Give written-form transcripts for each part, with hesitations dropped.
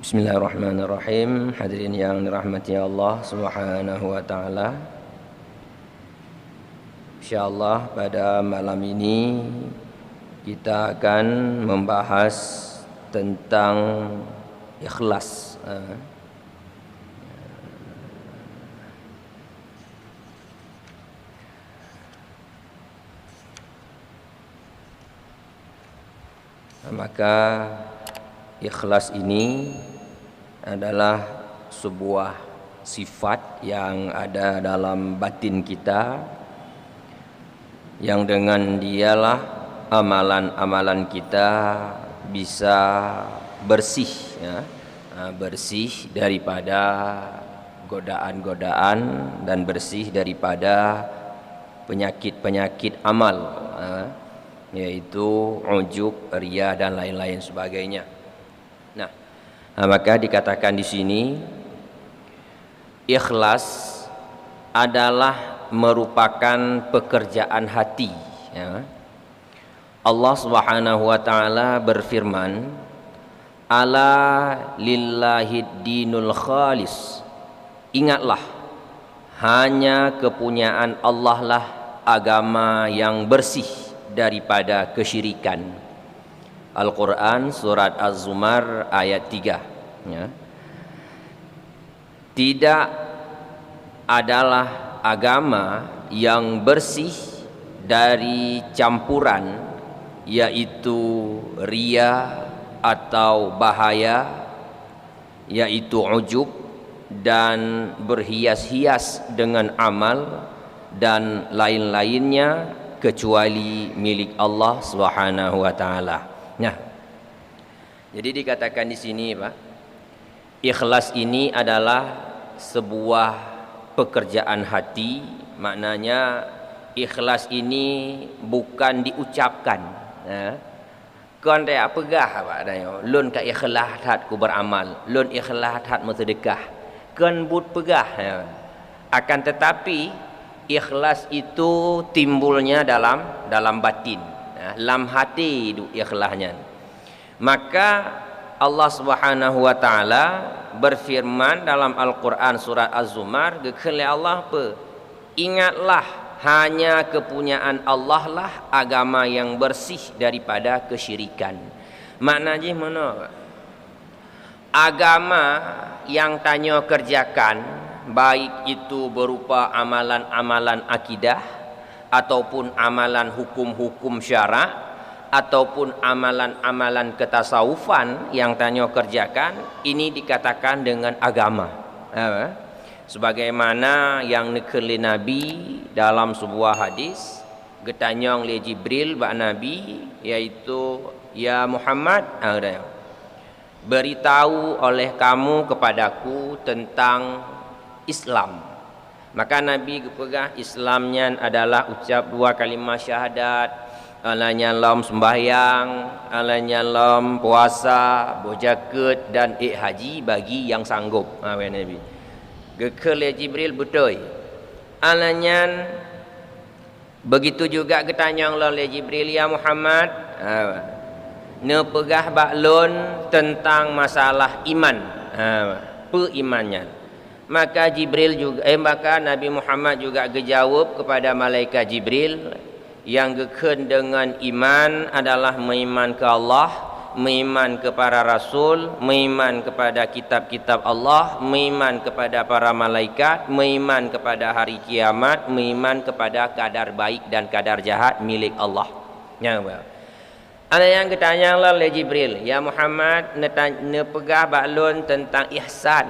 Bismillahirrahmanirrahim. Hadirin yang dirahmati Allah Subhanahu wa taala. Insyaallah pada malam ini kita akan membahas tentang ikhlas. Maka ikhlas ini adalah sebuah sifat yang ada dalam batin kita, yang dengan dialah amalan-amalan kita bisa bersih, ya, bersih daripada godaan-godaan dan bersih daripada penyakit-penyakit amal, yaitu ujub, riya dan lain-lain sebagainya. Maka dikatakan di sini ikhlas adalah merupakan pekerjaan hati, ya. Allah Subhanahu wa taala berfirman, "Ala lillahid dinul khalis." Ingatlah, hanya kepunyaan Allah lah agama yang bersih daripada kesyirikan. Al-Quran surat Az-Zumar ayat 3, ya. Tidak adalah agama yang bersih dari campuran, yaitu riya atau bahaya, yaitu ujub dan berhias-hias dengan amal dan lain-lainnya, kecuali milik Allah Subhanahu wa taala. Nah, jadi dikatakan di sini, Pak, ikhlas ini adalah sebuah pekerjaan hati. Maknanya ikhlas ini bukan diucapkan, ya. Kon dia pegah apa dah, lun ka ikhlas hat ku beramal, lun ikhlas hat bersedekah, kon but pegah, ya. Akan tetapi ikhlas itu timbulnya dalam batin, dalam hati itu ikhlasnya. Maka Allah Subhanahu wa taala berfirman dalam Al-Quran surat Az-Zumar, gekele Allah apa? Ingatlah, hanya kepunyaan Allah lah agama yang bersih daripada kesyirikan. Maknanya mana? Agama yang tanya kerjakan, baik itu berupa amalan-amalan akidah ataupun amalan hukum-hukum syarak ataupun amalan-amalan ketasawufan yang tanya kerjakan, ini dikatakan dengan agama. Sebagaimana yang nekeli Nabi dalam sebuah hadis, getanyong le Jibril ba Nabi, yaitu, ya Muhammad, beritahu oleh kamu kepadaku tentang Islam. Maka Nabi pegang Islamnya adalah ucap 2 kalimah syahadat, alanya lam sembahyang, alanya lam puasa, bojaket dan haji bagi yang sanggup. Nabi gekele Jibril betul. Alanya begitu juga ketanyang oleh Jibril, ya Muhammad, ne pegah baklun tentang masalah iman, peimannya. Maka Jibril juga maka Nabi Muhammad juga gejawab kepada malaikat Jibril, yang geken dengan iman adalah meiman ke Allah, meiman kepada Rasul, meiman kepada kitab-kitab Allah, meiman kepada para malaikat, meiman kepada hari kiamat, meiman kepada kadar baik dan kadar jahat milik Allah. Ada yang ketanya oleh Jibril, ya Muhammad, ne pegah baklun tentang ihsan.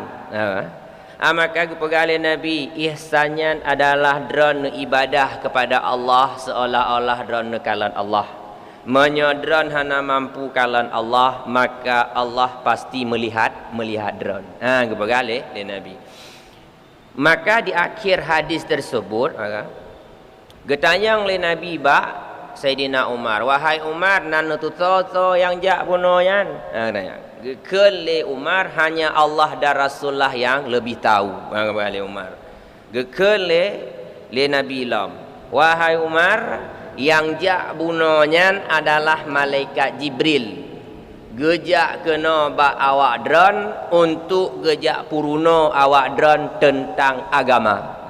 Maka kepegali Nabi, ihsannya adalah drone ibadah kepada Allah seolah-olah drone kalan Allah. Menyodron hana mampu kalan Allah, maka Allah pasti melihat drone. Kepegali le Nabi. Maka di akhir hadis tersebut, getanyang le Nabi ba Sayyidina Umar, wahai Umar, nan tuto yang jak punoyan. Gekele Umar, hanya Allah dan Rasulullah yang lebih tahu. Kembali Umar. Gekele le Nabi Lam, wahai Umar, yang jak bunonya adalah malaikat Jibril. gejak kena bak awak dron untuk gejak puruno awak dron tentang agama.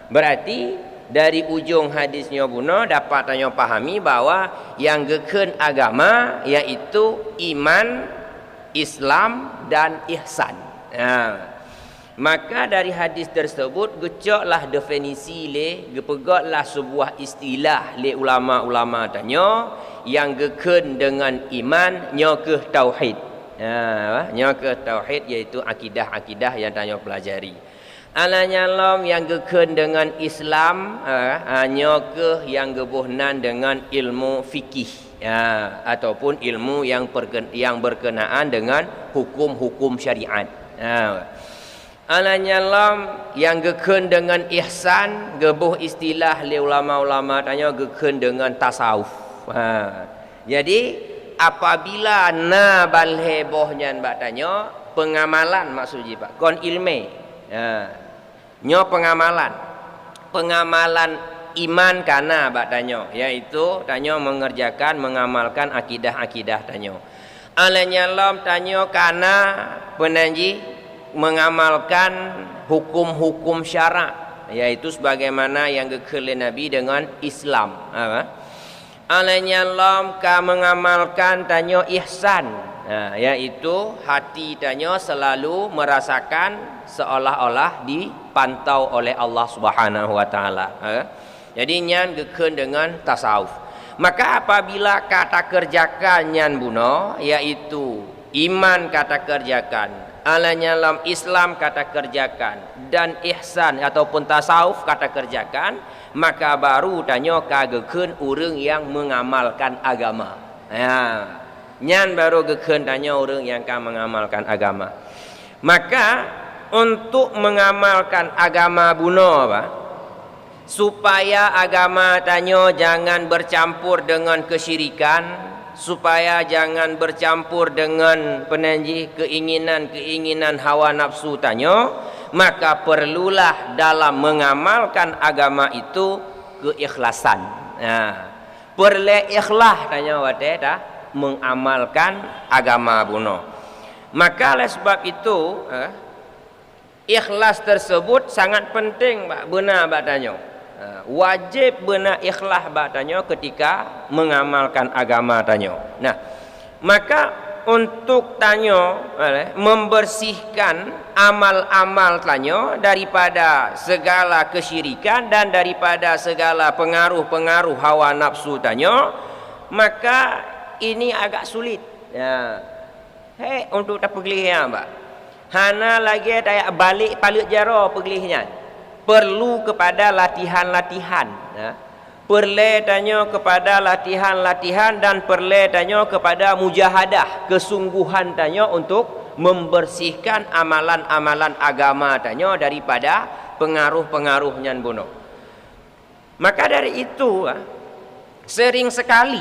Berarti dari ujung hadisnya buno dapat tanya pahami bahawa yang geken agama iaitu iman, Islam dan ihsan. Maka dari hadis tersebut gecoklah definisi gepegotlah sebuah istilah ulama-ulama tanya yang geken dengan iman nyokeh tauhid. Nyokeh tauhid iaitu akidah-akidah yang tanya pelajari. Alanya lam yang geken dengan Islam nyokeh yang gebuhnan dengan ilmu fikih ataupun ilmu yang berkenaan dengan hukum-hukum syariat. Alanya lam yang geken dengan ihsan gebuh istilah le ulama-ulama tanya geken dengan tasawuf. Jadi apabila na balhebohnya bak tanya pengamalan maksudnya Pak kon ilme nyo pengamalan iman kana bak tanya yaitu tanya mengamalkan akidah-akidah tanya. Alanya lam tanya kana penanji mengamalkan hukum-hukum syarak yaitu sebagaimana yang gekele Nabi dengan Islam. Alanya lam ka mengamalkan tanya ihsan yaitu hati tanya selalu merasakan seolah-olah dipantau oleh Allah Subhanahu wa taala. Jadi nyan geken dengan tasawuf. Maka apabila kata kerjakan nyan buno yaitu iman kata kerjakan, alanya lam Islam kata kerjakan dan ihsan ataupun tasawuf kata kerjakan, maka baru tanya kageken urang yang mengamalkan agama. Nyan baru geken tanya urang yang kan mengamalkan agama. Maka untuk mengamalkan agama buno apa? Supaya agama tanya jangan bercampur dengan kesyirikan, supaya jangan bercampur dengan penanji keinginan hawa nafsu tanya, maka perlulah dalam mengamalkan agama itu keikhlasan. Perlu ikhlas tanya wate dah mengamalkan agama buno. Maka oleh sebab itu ikhlas tersebut sangat penting benar bak tanya. Wajib benar ikhlas bak tanya ketika mengamalkan agama tanya. Nah, maka untuk tanya membersihkan amal-amal tanya daripada segala kesyirikan dan daripada segala pengaruh-pengaruh hawa nafsu tanya, maka ini agak sulit. Untuk tak pegelihnya mbak. Hana lagi tak balik palut jaro pegelihnya. Perlu kepada latihan-latihan. Perlu tanya kepada latihan-latihan dan perlu tanya kepada mujahadah, kesungguhan tanya untuk membersihkan amalan-amalan agama tanya daripada pengaruh-pengaruhnya bunuh. Maka dari itu sering sekali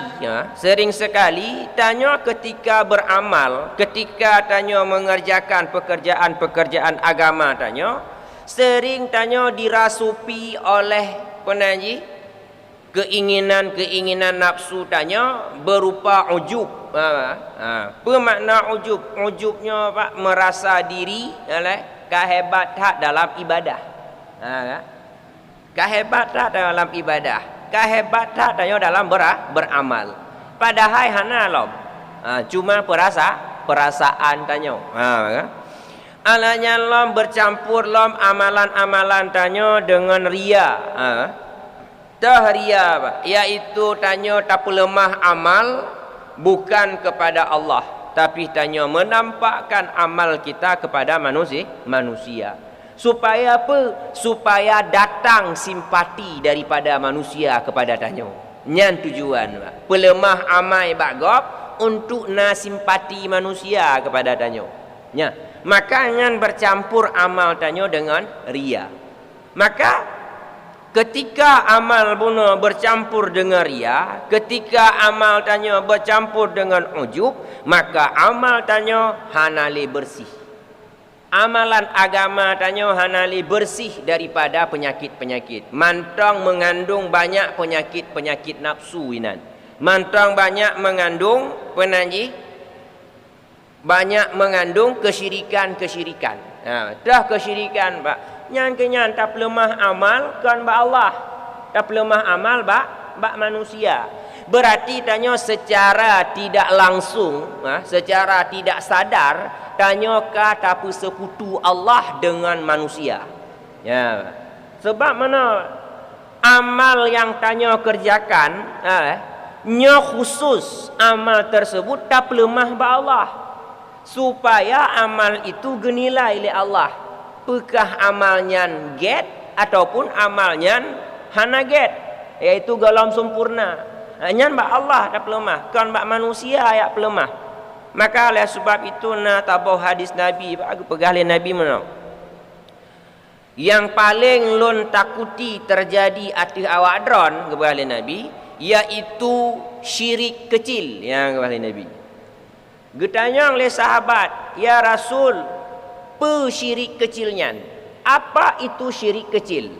tanya ketika beramal, ketika tanya mengerjakan pekerjaan-pekerjaan agama tanya, sering tanya dirasupi oleh penanji keinginan nafsu tanya berupa ujub. Apa makna ujub? Ujubnya Pak merasa diri kehebatan dalam ibadah. Kehebatan dalam ibadah, kehebatan tanya dalam beramal. Padahal hana lom. Cuma perasaan tanya. Alanya lam bercampur lam amalan-amalan tanya dengan ria. Ria yaitu tanya tak lemah amal bukan kepada Allah, tapi tanya menampakkan amal kita kepada manusia. Supaya apa? Supaya datang simpati daripada manusia kepada tanya. Nyan tujuan pelemah amai bagop untuk na simpati manusia kepada tanya. Nya. Maka jangan bercampur amal tanya dengan ria. Maka ketika amal bunuh bercampur dengan ria, ketika amal tanya bercampur dengan ujub, maka amal tanya hanali bersih. Amalan agama tanya hanali bersih daripada penyakit-penyakit. Mantang mengandung banyak penyakit-penyakit nafsu inan. Mantang banyak mengandung penanji banyak mengandung kesyirikan. Dah kesyirikan pak. Nyan kenyan tak pelemah amal kan ba Allah. Tak pelemah amal ba manusia. Berarti tanya secara tidak langsung, secara tidak sadar, tanya kata sekutu Allah dengan manusia. Ya. Sebab mana amal yang tanya kerjakan, nya khusus amal tersebut tak pelemah ba Allah. Supaya amal itu genilai oleh Allah. Pekah amalnya get ataupun amalnya hana get, iaitu galam sempurna. Nyan bak Allah dah pelemah, kan bak manusia ayat pelemah. Maka oleh sebab itu na tabau hadis Nabi, aku pegalin Nabi mana. Yang paling lon takuti terjadi atas awak dron kepada Nabi, iaitu syirik kecil yang kepada Nabi. Getanya oleh sahabat, ya Rasul, pe syirik kecilnya. Apa itu syirik kecil?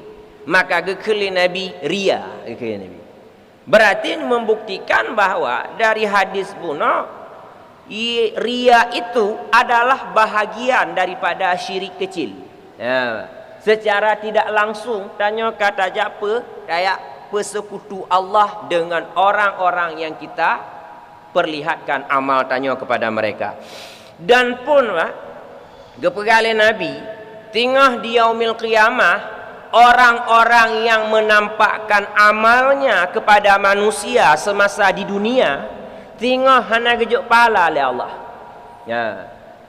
Maka gekeli Nabi ria, gekeli Nabi. Berarti membuktikan bahawa dari hadis buno ria itu adalah bahagian daripada syirik kecil. Ya. Secara tidak langsung tanya kata apa kayak persekutu Allah dengan orang-orang yang kita perlihatkan amal tanya kepada mereka. Dan pun kepada Nabi tengah di yaumil qiyamah orang-orang yang menampakkan amalnya kepada manusia semasa di dunia tengah hana gejuk pala oleh Allah. Ya.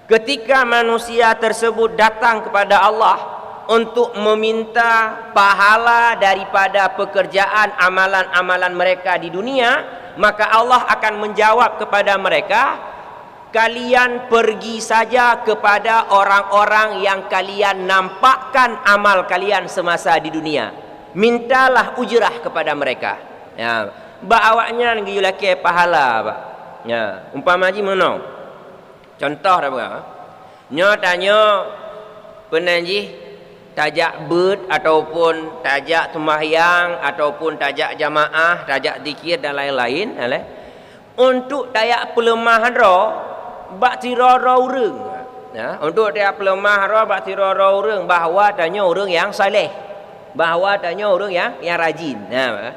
Ketika manusia tersebut datang kepada Allah untuk meminta pahala daripada pekerjaan amalan-amalan mereka di dunia, maka Allah akan menjawab kepada mereka, kalian pergi saja kepada orang-orang yang kalian nampakkan amal kalian semasa di dunia. Mintalah ujrah kepada mereka. Ya, bawanya ngi laki pahala, Pak. Ya, umpama ji mana? Contoh dah berapa? Nyo tanya penanji tajak bed ataupun tajak sembahyang ataupun tajak jamaah, tajak zikir dan lain-lain, untuk tayak pelemahan roh bak tirara urang. Ya, untuk dia pelemah roh bak tirara urang bahawa tanya orang yang saleh, bahawa tanya orang yang rajin. Ya,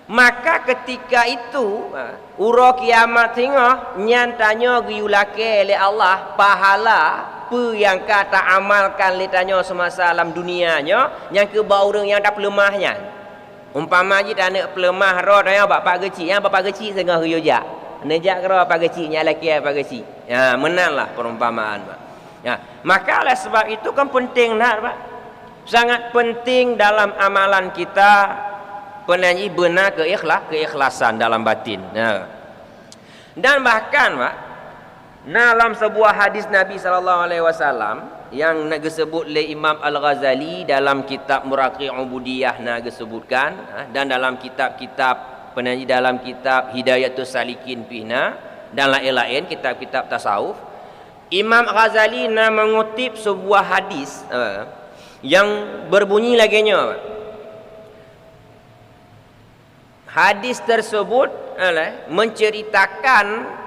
maka ketika itu uro kiamat tengah nyan tanya giyulake oleh Allah pahala apa yang kata amalkan le tanya semasa alam dunianya yang ke bau orang yang tak pelemahnya. Umpama ji tak nak pelemah roh tanya bapak kecil, yang bapak kecil sengah huyujak. Nejak kera apa kecil, nya laki apa kecil. Ya, menanglah perumpamaan, Pak. Ya, maka oleh sebab itu kan penting nak, Pak. Sangat penting dalam amalan kita penanyi benar keikhlasan dalam batin. Ya. Dan bahkan, Pak, dalam sebuah hadis Nabi sallallahu alaihi wasallam yang disebut oleh Imam Al-Ghazali dalam kitab Muraqi' Ubudiyah disebutkan, dan dalam kitab-kitab penanyi dalam kitab Hidayatus Salikin Fina dan lain-lain kitab-kitab tasawuf, Imam Ghazali mengutip sebuah hadis yang berbunyi laginya. Hadis tersebut menceritakan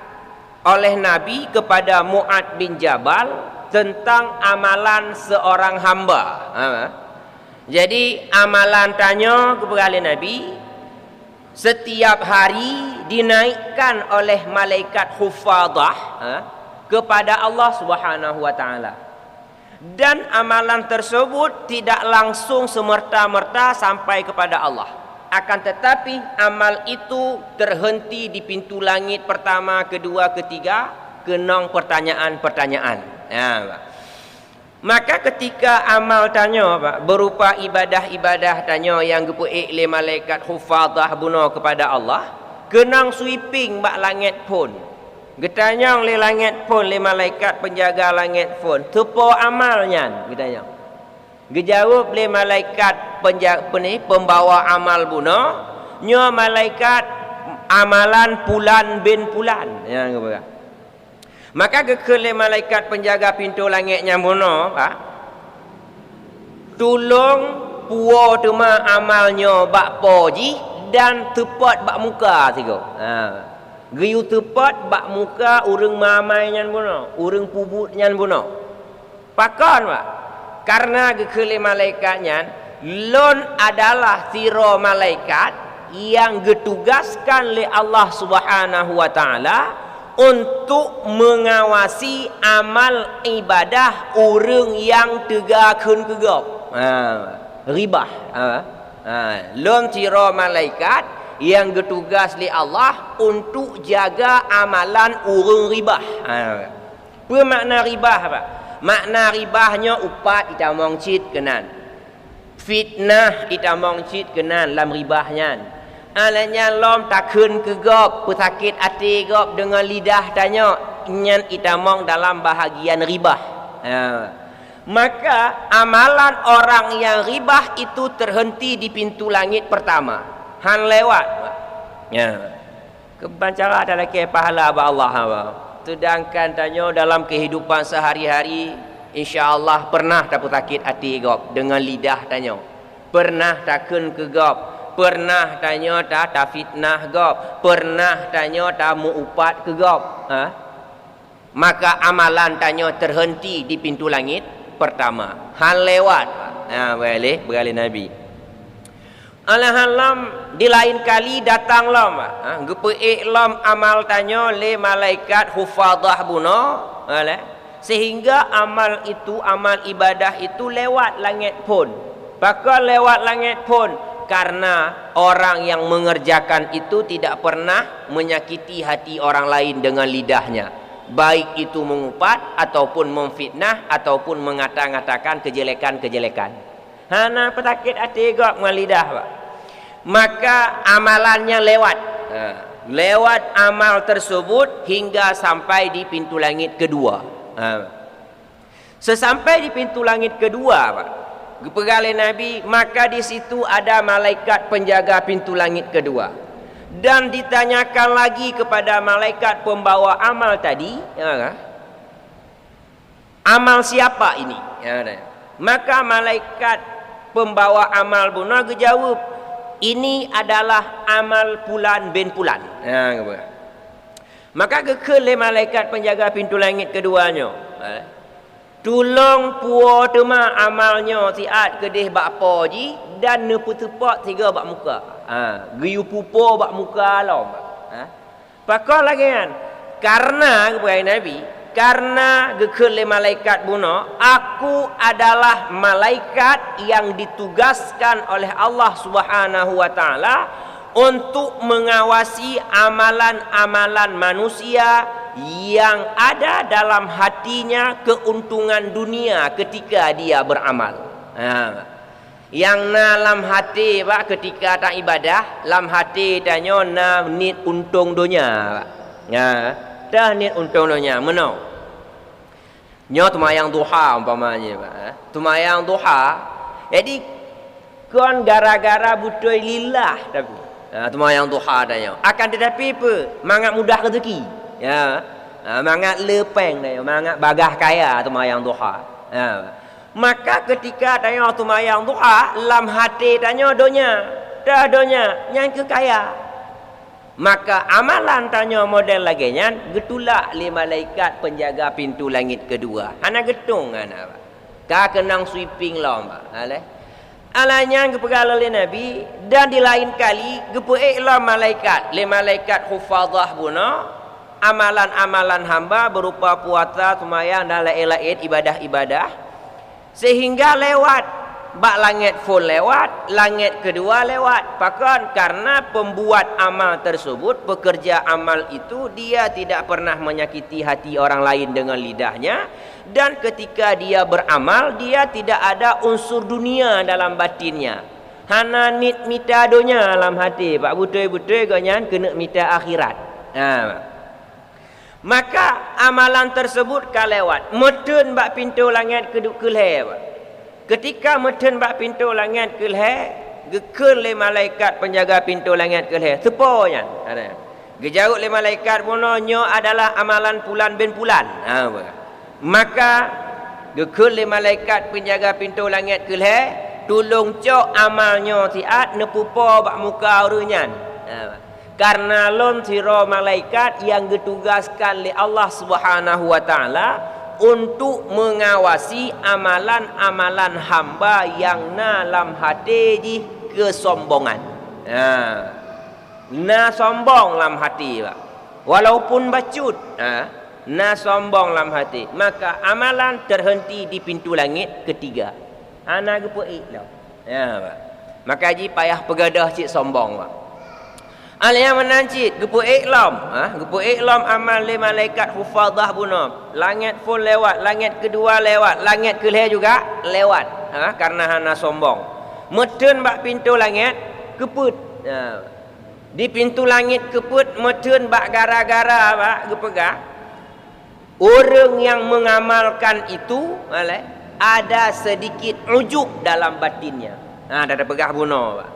oleh Nabi kepada Mu'ad bin Jabal tentang amalan seorang hamba. Jadi amalan tanya kepada Nabi setiap hari dinaikkan oleh malaikat hufadah kepada Allah Subhanahu wa taala. Dan amalan tersebut tidak langsung semerta-merta sampai kepada Allah. Akan tetapi amal itu terhenti di pintu langit pertama, kedua, ketiga, kenong pertanyaan-pertanyaan. Ya, Pak. Maka ketika amal tanya, Pak, berupa ibadah-ibadah tanya yang gepuik le malaikat hufadah buno kepada Allah, kenang sweeping bak langit pun. Getanyang le langit pun le malaikat penjaga langit pun. Tepo amalnya, getanya. Gejawab le malaikat pembawa amal buno, nyo malaikat amalan pulan bin pulan. Ya, kepada. Maka kekele malaikat penjaga pintu langitnya buno, Pak. Tolong puo tema amalnya bak poji dan tepat bak muka tiga. Geyu tepat bak muka urang mamai nyan buno, urang pubut nyan buno. Pakon pak. Karena gekele malaikat nyan, lon adalah tiro malaikat yang ditugaskan oleh Allah Subhanahu wa taala untuk mengawasi amal ibadah orang yang tegakun kegap. Ribah. Lon tiro malaikat yang bertugas li Allah untuk jaga amalan orang ribah. Apa makna ribah apa? Makna ribahnya upat kita mong cit kenan. Fitnah kita mong cit kenan lam ribahnya. Alanya lom takun kegap, pesakit hati gap dengan lidah tanya nyan kita mong dalam bahagian ribah. Maka amalan orang yang ribah itu terhenti di pintu langit pertama. Han lewat. Ya. Kebancara adalah ke pahala Allah. Sedangkan tanya dalam kehidupan sehari-hari, insya-Allah pernah tak sakit hati gap dengan lidah tanya. Pernah takun kegap, pernah tanya tak fitnah gap, pernah tanya tak muupat kegap. Maka amalan tanya terhenti di pintu langit pertama. Han lewat. Boleh beralih Nabi. Alhamdulillah di lain kali datang lam. Gepeik lam amal tanya le malaikat hufadah buno. Sehingga amal itu, amal ibadah itu lewat langit pun. Bakal lewat langit pun. Karena orang yang mengerjakan itu tidak pernah menyakiti hati orang lain dengan lidahnya. Baik itu mengupat ataupun memfitnah ataupun mengata-ngatakan kejelekan-kejelekan. Hana petakit hati gak melidah pak. Maka amalannya lewat. Lewat amal tersebut hingga sampai di pintu langit kedua. Sesampai di pintu langit kedua pak, pegalai Nabi, maka di situ ada malaikat penjaga pintu langit kedua. Dan ditanyakan lagi kepada malaikat pembawa amal tadi, amal siapa ini? Maka malaikat pembawa amal bunuh jawab, ini adalah amal pulan bin pulan. Maka kekele malaikat penjaga pintu langit keduanya. Tolong puo tema amalnya siat kedih bak apa ji dan nepu tepak tiga bak muka. Geyu pupo bak muka lom. Pakal lagi kan? Karena kepada Nabi, karena gekele malaikat buno, aku adalah malaikat yang ditugaskan oleh Allah Subhanahu wa taala untuk mengawasi amalan-amalan manusia yang ada dalam hatinya keuntungan dunia ketika dia beramal. Yang dalam hati pak ketika tak ibadah, dalam hati tanya na nit untung dunia. Dah nit untung dunia, mana? Nyo tumayang duha umpamanya pak. Tumayang duha. Jadi kon gara-gara butuh lillah tapi. Tumayang duha tanya. Akan tetapi apa? Mangat mudah rezeki. Mangat lepeng dah, mangat bagah kaya tumayang duha. Maka ketika tanya tumayang duha, lam hati tanya donya, dah donya, yang kekaya. Maka amalan tanya model lagi nyan, getulak li malaikat penjaga pintu langit kedua. Hana getung ana. Ka kenang sweeping lom. Alanya kepegal oleh Nabi dan di lain kali gepeiklah malaikat, li malaikat hufadah buno. Amalan-amalan hamba berupa puasa, sembahyang dan lain-lain ibadah-ibadah sehingga lewat bak langit full lewat, langit kedua lewat. Bahkan karena pembuat amal tersebut, pekerja amal itu dia tidak pernah menyakiti hati orang lain dengan lidahnya, dan ketika dia beramal dia tidak ada unsur dunia dalam batinnya. Hana nit mita donya dalam hati, pak betul-betul ganyan kena mita akhirat. Maka amalan tersebut kalewat meten bak pintu langit kelhe. Ketika meten bak pintu langit kelhe, gekel le malaikat penjaga pintu langit kelhe. Seponya ada. Gejaruk le malaikat mononyo adalah amalan pulan bin pulan. Maka gekel le malaikat penjaga pintu langit kelhe, tolong cok amalnya siat nepupo bak muka urunyan. Karena lon sira malaikat yang ditugaskan oleh Allah Subhanahu wa taala untuk mengawasi amalan-amalan hamba yang dalam hati di kesombongan. Na sombong dalam hati, Pak. Walaupun bacut, na sombong dalam hati, maka amalan terhenti di pintu langit ketiga. Ana gepeik dah. Pak. Maka ji payah pegadah cik sombong, Pak. Alia menancit gepu iklam, gepu iklam amal li malaikat hufadah bunam. Langit pun lewat, langit kedua lewat, langit kelih juga lewat. Karena hana sombong. Metun bak pintu langit keput. Di pintu langit keput metun bak gara-gara bak gepegah. Orang yang mengamalkan itu ada sedikit ujub dalam batinnya. Dah pegah bunuh, Pak.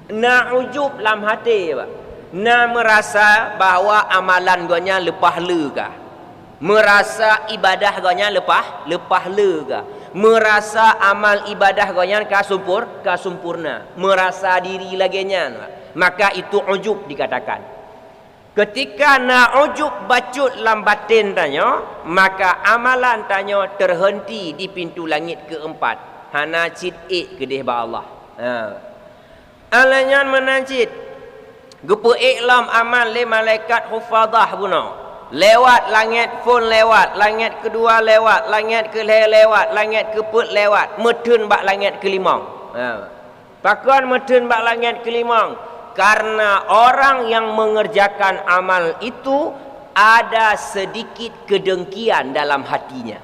Na ujub dalam hati, Pak. Na merasa bahawa amalan gonya lepah lega. Merasa ibadah gonya lepah lega. Merasa amal ibadah gonya kasempurna. Merasa diri laginya, Pak. Maka itu ujub dikatakan. Ketika na ujub bacut dalam batin tanya, maka amalan tanya terhenti di pintu langit keempat. Hana cid kedih ba Allah. Alanyan menancit gepu iklam amal le malaikat hufadah guna. Lewat langit pun lewat, langit kedua lewat, langit kelih lewat, langit keput lewat, metun bak langit kelimang. Pakon metun bak langit kelimang. Karena orang yang mengerjakan amal itu ada sedikit kedengkian dalam hatinya.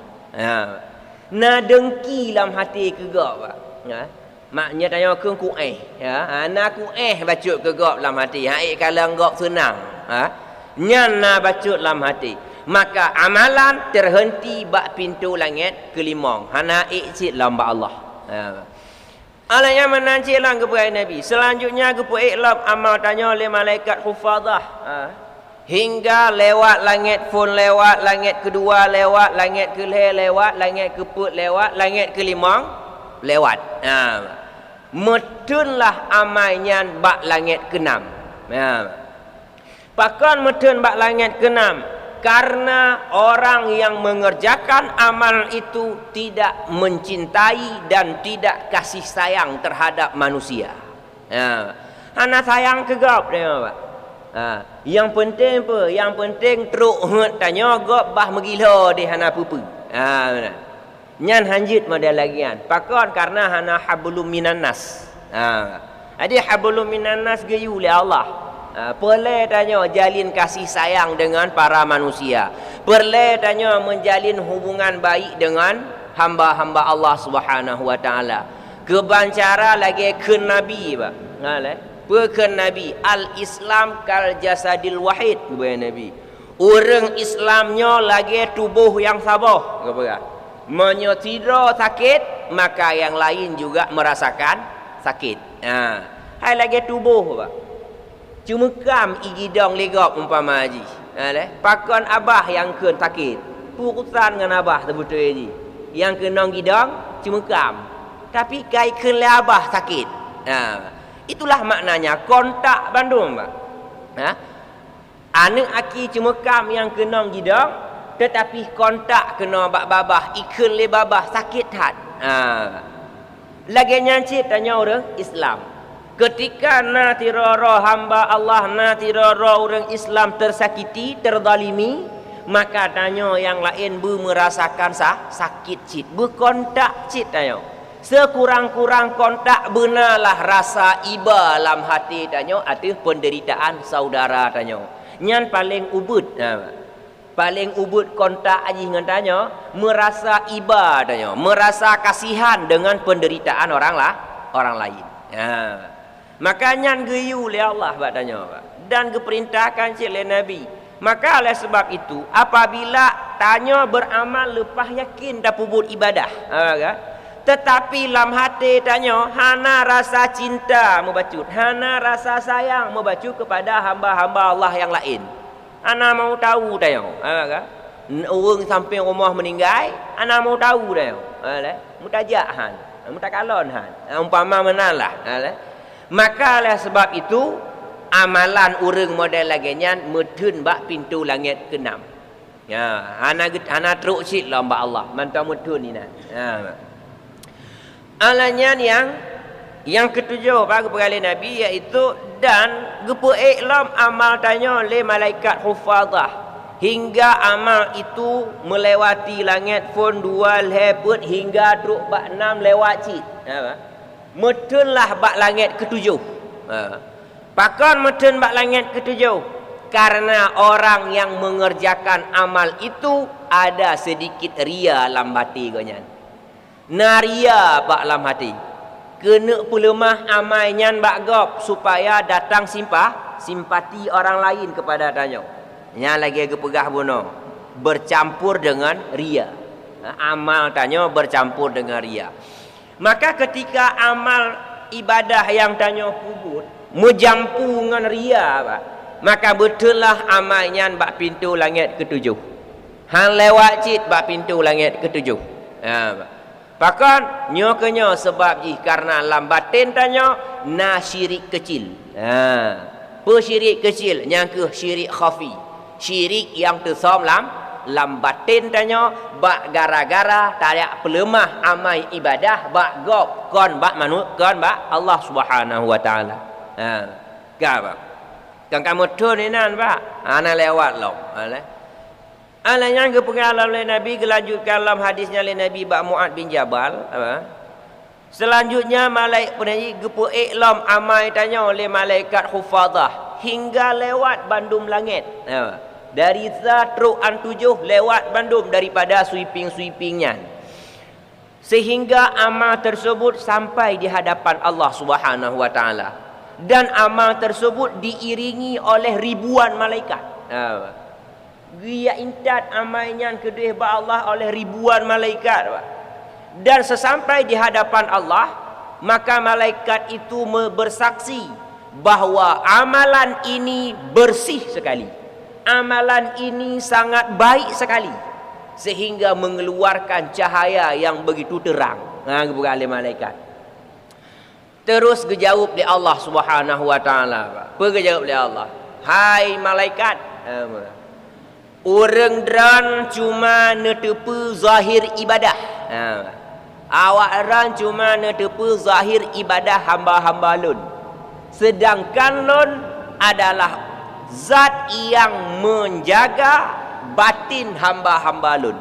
Na dengki dalam hati kegak, Pak. Maknya tanya ke kuih, na kuih bacut kegak dalam hati. Kalau enggak senang, nyan na bacut dalam hati. Maka amalan terhenti bak pintu langit kelimang. Hana ikcit dalam Allah. Allah yang menancilah kepada Nabi. Selanjutnya kepada iklam amal tanya oleh malaikat hufadah. Hingga lewat langit pun lewat, langit kedua lewat, langit kelih lewat, langit keput lewat, langit kelimang lewat. Metunlah amalnya bak langit keenam. Pakon metun bak langit keenam. Karena orang yang mengerjakan amal itu tidak mencintai dan tidak kasih sayang terhadap manusia. Hana sayang kegap dia, Pak. Yang penting apa? Yang penting teruk tanya gop bah megila di hana pupu. Nyan hanjit model lagian. Pakon karena hana hablum minan nas. Ada hablum minan nas gayu oleh Allah. Perlu tanya jalin kasih sayang dengan para manusia. Perlu tanya menjalin hubungan baik dengan hamba-hamba Allah Subhanahu wa taala. Kebancara lagi ke Nabi, Pak. Pekan Nabi, al-Islam kal jasadil wahid, kepada Nabi. Orang Islamnya lagi tubuh yang sabah, kepada. Menyotidra sakit, maka yang lain juga merasakan sakit. Hai lagi tubuh, Pak. Cuma kam igidong legap umpama haji. Pakon abah yang ken sakit. Pukusan dengan abah terbetul haji. Yang kenong gidong cuma kam. Tapi kai ken le abah sakit. Itulah maknanya kontak Bandung, Pak. Anak aki cuma kam yang kenong gidong, tetapi kontak kena babah iken le babah sakit hat. Lagi nyancit tanya orang Islam. Ketika natirara hamba Allah, natirara orang Islam tersakiti, terzalimi, maka tanya yang lain merasakan sakit cit, berkontak cit tanya. Sekurang-kurang kontak benarlah rasa iba dalam hati tanya, atau penderitaan saudara tanya. Nyan paling ubud. Paling ubud kontak aja dengan tanya, merasa iba tanya, merasa kasihan dengan penderitaan orang lain. Makanya geyu oleh Allah tanya, dan diperintahkan oleh Nabi. Maka oleh sebab itu apabila tanya beramal lepas yakin dah pubut ibadah, tetapi dalam hati tanya hana rasa cinta membacut, hana rasa sayang membacut kepada hamba-hamba Allah yang lain. Ana mau tahu tanya, orang sampai rumah meninggal, ana mau tahu tanya, mutajahan, mutakalon han, umpama menalah. Maka oleh sebab itu amalan urang model laginya mutun bak pintu langit ke-6. Ya, ana teruk sit lah mbak Allah. Mantau mutun ni nah. Ya. Alanya yang ketujuh bagi perkali Nabi iaitu dan gepu iklam amal tanya oleh malaikat hufadah hingga amal itu melewati langit pun dua leput hingga truk bak 6 lewat cik. Apa? Metunlah bak langit ketujuh. Pakan metun bak langit ketujuh karena orang yang mengerjakan amal itu ada sedikit ria dalam hati gonya. Naria bak dalam hati. Kena pelemah amalnya bak gop supaya datang simpati orang lain kepada tanya. Yang lagi kepegah bunuh bercampur dengan ria. Amal tanya bercampur dengan ria. Maka ketika amal ibadah yang tanya pubut menjampu dengan ria, maka betullah amalnya bak pintu langit ketujuh. Hang lewat cit bak pintu langit ketujuh. Bahkan nyokenyo sebab karena lambatin tanya na syirik kecil. Syirik kecil yang ke syirik khafi. Syirik yang tersom lambatin tanya bak gara-gara tak pelemah amal ibadah bak gop kon bak manut kon bak Allah Subhanahu wa taala. Gapa? Kan kamu tu ni nan bak. Ana lewat lo. Alanya kepengalam oleh Nabi kelanjutkan dalam hadisnya oleh Nabi bak Mu'ad bin Jabal. Selanjutnya malaikat penyanyi gepu iklam amal tanya oleh malaikat hufadah hingga lewat bandum langit. Dari zatru'an 7 lewat bandum daripada sweeping-sweepingnya. Sehingga amal tersebut sampai di hadapan Allah Subhanahu wa taala. Dan amal tersebut diiringi oleh ribuan malaikat. Dia intat amalnya kedua ba Allah oleh ribuan malaikat. Dan sesampai di hadapan Allah, maka malaikat itu bersaksi bahawa amalan ini bersih sekali. Amalan ini sangat baik sekali sehingga mengeluarkan cahaya yang begitu terang. Kepada malaikat. Terus dijawab oleh Allah Subhanahu wa taala. Apa dijawab oleh Allah? Hai malaikat, orang dran cuma netepu zahir ibadah. Awak ran cuma netepu zahir ibadah hamba-hamba lun. Sedangkan lun adalah zat yang menjaga batin hamba-hamba lun.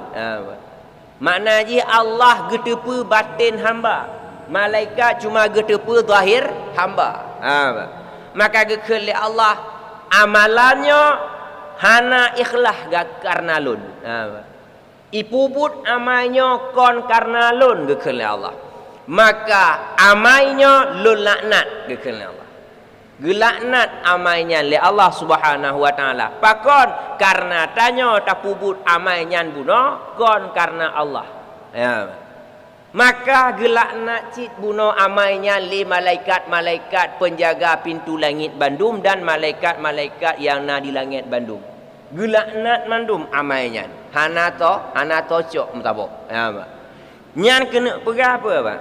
Maknanya Allah getepu batin hamba. Malaikat cuma getepu zahir hamba. Maka gekeli Allah amalannya hana ikhlas karena lun. Ipubut amalnya kon karena lun gekeli Allah. Maka amalnya lun laknat gekeli Allah. Gelaknat amalnya oleh Allah Subhanahu wa taala. Pakon karena tanya tapubut amalnya buno kon karena Allah. Maka gelaknat cit buno amalnya li malaikat-malaikat penjaga pintu langit bandum dan malaikat-malaikat yang na di langit bandum. Gelaknat mandum amalnya. Hana to cok mentabok. Nyan kena pegah apa?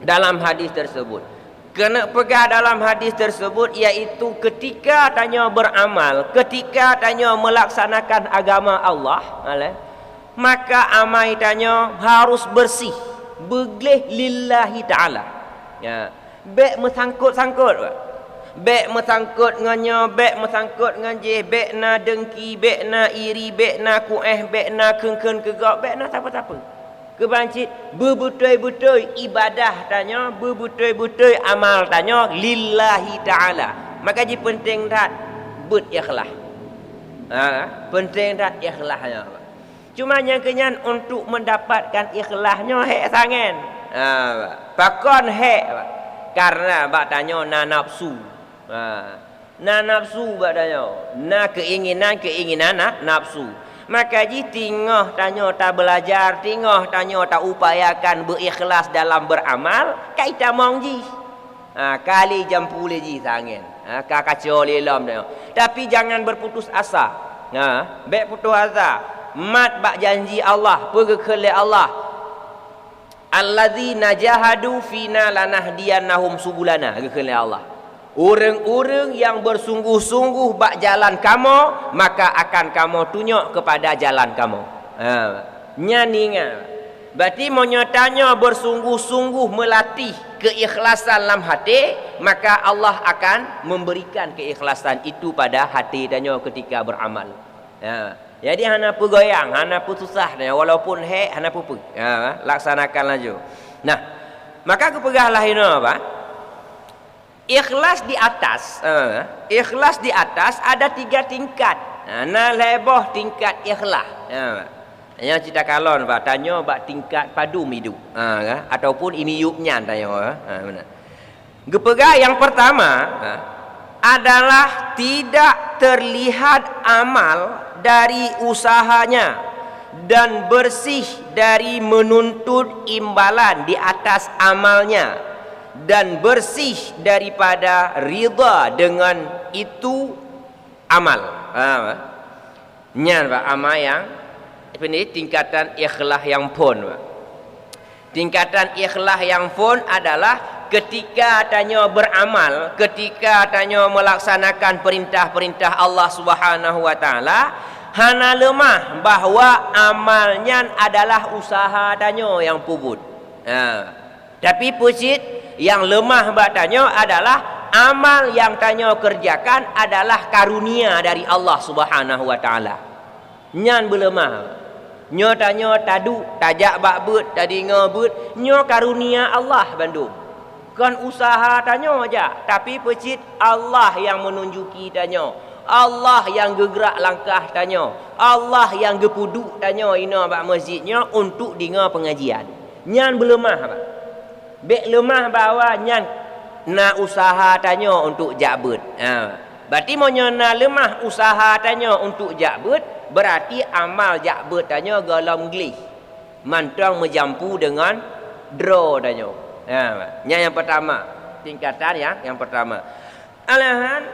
Dalam hadis tersebut kena pegang dalam hadis tersebut iaitu ketika tanya beramal, ketika tanya melaksanakan agama Allah, maka amal tanya harus bersih, begleh lillahi ta'ala. Ya, bek mesangkut-sangkut. Bek mesangkut nganyo, bek mesangkut nganjih, bek na dengki, bek na iri, bek na kueh, bek na kengken kegak, bek na apa-apa. Kebancit bebetul-betul ibadah tanya, bebetul-betul amal tanya lillahi ta'ala. Maka ji penting tak berikhlas. Penting tak ikhlasnya. Cuma yang kenyan untuk mendapatkan ikhlasnya hek sangen. Pakon hek karena bak tanya na nafsu. Na nafsu bak tanya, na keinginan nafsu. Maka ji tingah tanya tak belajar, tingah tanya tak upayakan berikhlas dalam beramal, kaita mong ji. Kali jam pulih ji sangen. Kacau lelam tanya. Tapi jangan berputus asa. Baik putus asa. Mat bak janji Allah, pergi ke Allah. Alladzina jahadu fina lanahdiyannahum subulana, ke Allah. Orang-orang yang bersungguh-sungguh bak jalan kamu, maka akan kamu tunjuk kepada jalan kamu. Nyaningan. Berarti menyatanya bersungguh-sungguh melatih keikhlasan dalam hati, maka Allah akan memberikan keikhlasan itu pada hati tanya ketika beramal. Jadi hana pu goyang, hana pu susah tanya, walaupun hana pu laksanakan laju. Nah, maka kepegahlah ini apa? Ikhlas di atas ada 3 tingkat. Nah lebih tingkat ikhlas. Yang cerita kalon pak tanya bak tingkat padu midu. Ataupun imiyupnya tanya. Benar. Gepega yang pertama adalah tidak terlihat amal dari usahanya dan bersih dari menuntut imbalan di atas amalnya, dan bersih daripada ridha dengan itu amal. Nyan pak amal yang ini tingkatan ikhlas yang pun. Tingkatan ikhlas yang pun adalah ketika tanya beramal, ketika tanya melaksanakan perintah-perintah Allah Subhanahu wa taala, hana lemah bahawa amalnya adalah usaha tanya yang pubut. Tapi pusit yang lemah batanya adalah amal yang tanya kerjakan adalah karunia dari Allah Subhanahu wa taala. Nyan belemah. Nyo tanya tadu, tajak bakbut, tadi ngebut, nyo karunia Allah bandung. Kan usaha tanya aja, tapi pecit Allah yang menunjuki tanya. Allah yang gegerak langkah tanya. Allah yang gepuduk tanya ina bak masjidnya untuk dengar pengajian. Nyan belemah pak. Bek lemah bawa nyan na usaha tanya untuk jabut. Berarti monya lemah usaha tanya untuk jabut, berarti amal jabut tanya galam gelis. Mantang menjampu dengan draw tanya. Yang pertama, tingkatan yang pertama. Alahan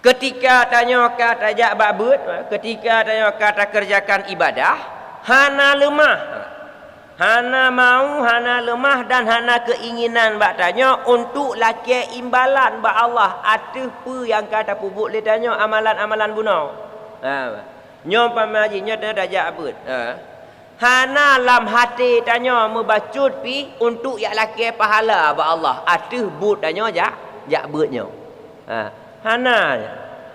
ketika tanya kata jabut, ketika tanya kata kerjakan ibadah, hana lemah. Hana mau, hana lemah dan hana keinginan bak tanya untuk laki imbalan bak Allah. Ada apa yang kata pubuk dia tanya amalan-amalan bunau. Nyom pamaji nyo dah jabut. Hana lam hati tanya membacut pi untuk yak laki pahala bak Allah. Ada but tanya jabutnya.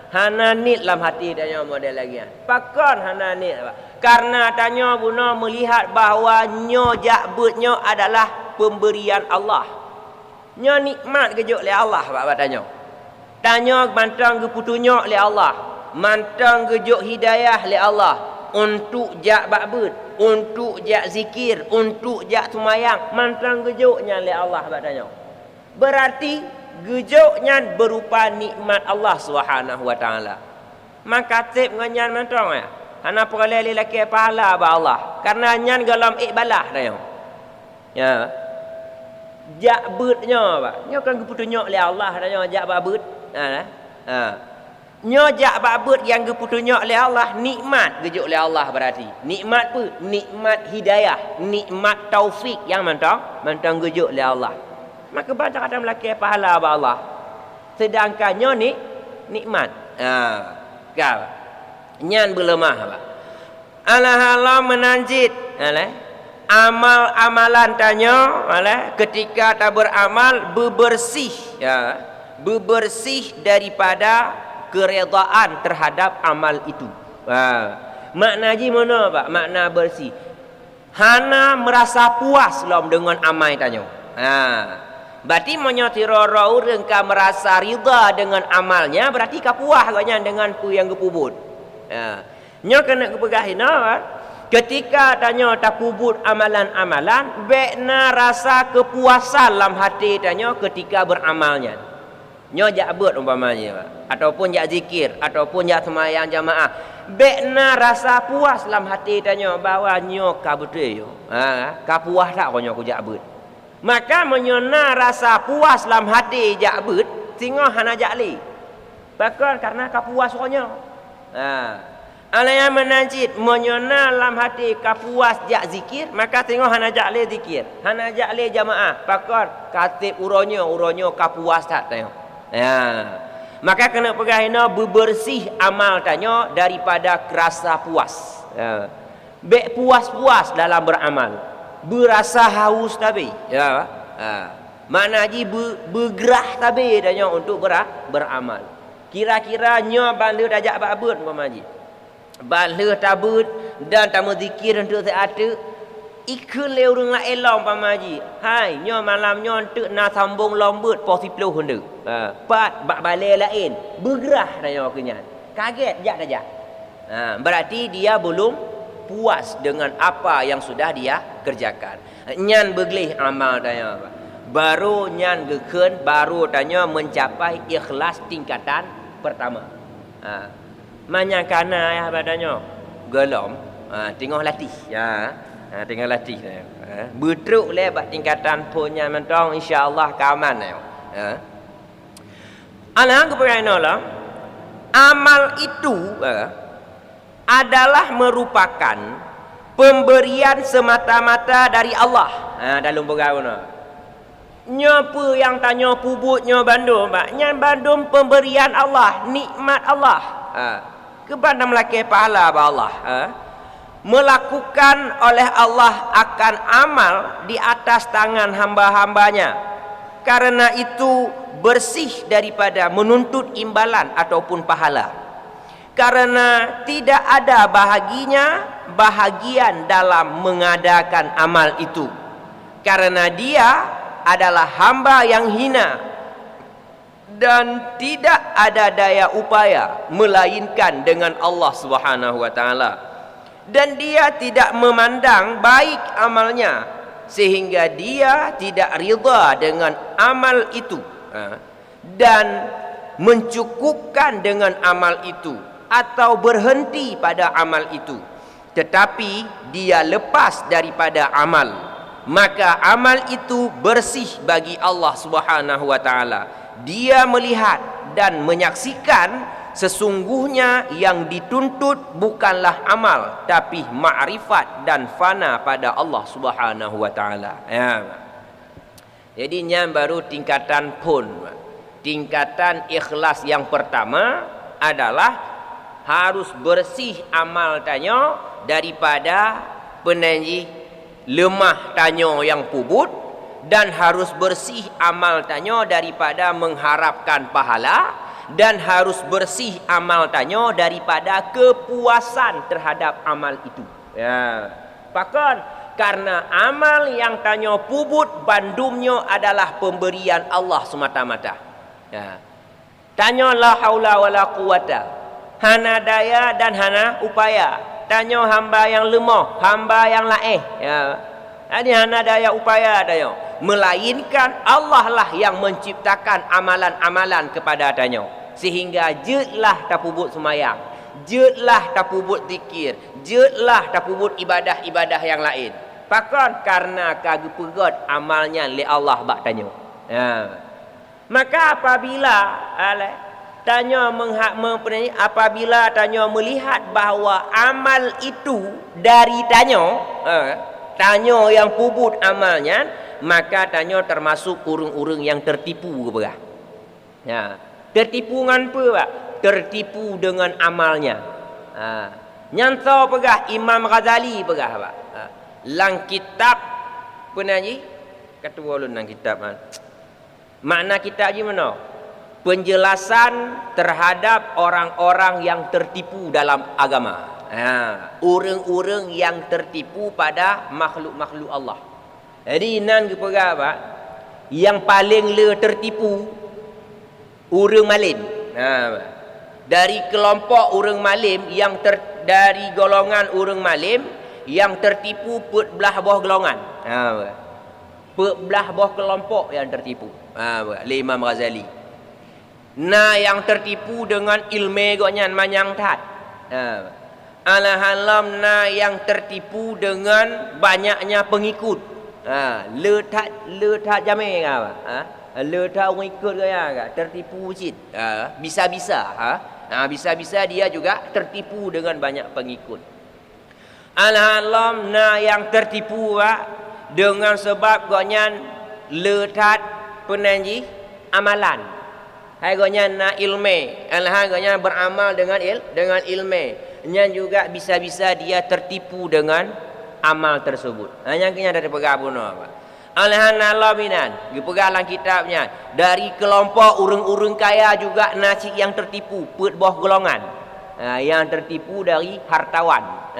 Hana nit lam hati tanya model lagi. Pakon hana nit apa? Karena tanya guna melihat bahawa nyo jabutnya adalah pemberian Allah. Nyo nikmat kejuk oleh Allah pak tanya. Tanya mantang ke putunya oleh Allah. Mantang kejuk hidayah oleh Allah untuk jak bakbut, untuk jak zikir, untuk jak sumayang. Mantang kejuknya oleh Allah pak tanya. Berarti gejuknya berupa nikmat Allah Subhanahu wa taala. Maka tip nganyan mantang ya. Hana perlali laki pahala ba Allah. Karena nyan galam ikbalah dah. Ya. Jabutnya pak. Nyo kan keputunya oleh Allah dah jak babut. Nyo jak babut yang keputunya oleh Allah nikmat gejuk oleh Allah berarti. Nikmat apa? Nikmat hidayah, nikmat taufik yang mantang gejuk oleh Allah. Maka banyak ada laki pahala ba Allah. Sedangkan nyo ni nikmat. Kau nyan belemah pak. Alah menanjit amal-amalan tanya ketika tak beramal bebersih ya, bebersih daripada keredaan terhadap amal itu. Makna ji mana pak? Makna bersih. Hana merasa puas lom dengan amal tanya. Berarti menyatira orang ka merasa ridha dengan amalnya, berarti ka puas agaknya dengan pu yang kepubut. Nyo kena kepegahin ketika tanya tak kubut amalan-amalan, bekna rasa kepuasan dalam hati tanya ketika beramalnya. Nyo jabut umpamanya ataupun jak zikir ataupun jak semayang jamaah, bekna rasa puas dalam hati tanya bahawa nyo ka betul yo. Ka puas tak ko nyo ku jabut. Maka menyona rasa puas dalam hati jabut sehingga hana jakli. Bahkan karena ka puas ko nyo. Alaya menajid menyona dalam hati kapuas jak zikir, maka tengok hana jak le zikir, hana jak le jamaah, pakar katib uronyo kapuas tak tengok. Ya. Maka kena pegahina bebersih amal tanya daripada kerasa puas. Ya. Bek puas-puas dalam beramal. Berasa haus tapi. Ya. Ha. Mana haji bergerah tapi tanya untuk beramal. Kira-kira nya bala dajak babut umpama haji. Bala tabut dan tamu zikir untuk seata ikut le urang la elong pamaji. Hai, nyo malam nyo tek na sambung lombut posi peluh hendak. Pat bak balai lain. Bergerah dah nyo kenyan. Kaget jak dah jak. Berarti dia belum puas dengan apa yang sudah dia kerjakan. Nyan bergelih amal tanya. Baru nyan geken baru tanya mencapai ikhlas tingkatan pertama. Manyakana ya badannya gelom. Tengok latih. Ya. Tinggal latih betruk lebat tingkatan punya mentong insya-Allah keaman ya. Alang kepercayaan amal itu adalah merupakan pemberian semata-mata dari Allah. Dalam bergaul nyopa yang tanya pubutnya bandum nya bandum pemberian Allah, nikmat Allah. Kepada melaki pahala ba Allah. Melakukan oleh Allah akan amal di atas tangan hamba-hambanya. Karena itu bersih daripada menuntut imbalan ataupun pahala. Karena tidak ada bahagian dalam mengadakan amal itu. Karena dia adalah hamba yang hina dan tidak ada daya upaya melainkan dengan Allah Subhanahu wa taala. Dan dia tidak memandang baik amalnya sehingga dia tidak rida dengan amal itu dan mencukupkan dengan amal itu atau berhenti pada amal itu, tetapi dia lepas daripada amal, maka amal itu bersih bagi Allah Subhanahu wa taala. Dia melihat dan menyaksikan sesungguhnya yang dituntut bukanlah amal tapi ma'rifat dan fana pada Allah Subhanahu wa taala. Ya. Jadi yang baru tingkatan pun. Tingkatan ikhlas yang pertama adalah harus bersih amal tanya daripada penanji lemah tanya yang pubut, dan harus bersih amal tanya daripada mengharapkan pahala, dan harus bersih amal tanya daripada kepuasan terhadap amal itu. Ya. Bahkan karena amal yang tanya pubut bandumnya adalah pemberian Allah semata-mata. Ya. Tanya la haula wala quwata. Hana daya dan hana upaya. Tanya hamba yang lemah, hamba yang laih. Ya. Ini hana daya upaya tanya. Melainkan Allah lah yang menciptakan amalan-amalan kepada tanya. Sehingga jetlah tapubut semayang, jetlah tapubut zikir, jetlah tapubut ibadah-ibadah yang lain. Bahkan karena kagepegot amalnya li Allah bak tanya. Ya. Maka apabila tanya apabila tanya melihat bahawa amal itu dari tanya yang pubut amalnya, maka tanya termasuk urung-urung yang tertipu ke berah. Ya. Tertipu dengan apa pak? Tertipu dengan amalnya. Nyantau pegah Imam Ghazali pegah pak. Lang kitab penaji ketua ulun nang kitab man. Makna kitab je mana? Penjelasan terhadap orang-orang yang tertipu dalam agama. Orang-orang yang tertipu pada makhluk-makhluk Allah. Jadi nan ke pegah pak, yang paling tertipu urang malim. Dari kelompok urang malim yang dari golongan urang malim yang tertipu put belah bawah golongan. Put belah bawah kelompok yang tertipu. Imam Ghazali. Yang tertipu dengan ilmu goknya manyang tat. Alahalam yang tertipu dengan banyaknya pengikut. Letat jamai apa? Letak orang ikut gaya tertipu cit. Bisa-bisa bisa-bisa dia juga tertipu dengan banyak pengikut. Alhamdulillah yang tertipu dengan sebab gonyan letak penanji amalan. Harganya na ilmu. Harganya beramal dengan ilmu. Yang juga bisa-bisa dia tertipu dengan amal tersebut. Hanya kena dari pegang bunuh apa. Alhamdulillah minan. Dipegang dalam kitabnya. Dari kelompok urang-urang kaya juga nasi yang tertipu. Bawah golongan. Yang tertipu dari hartawan.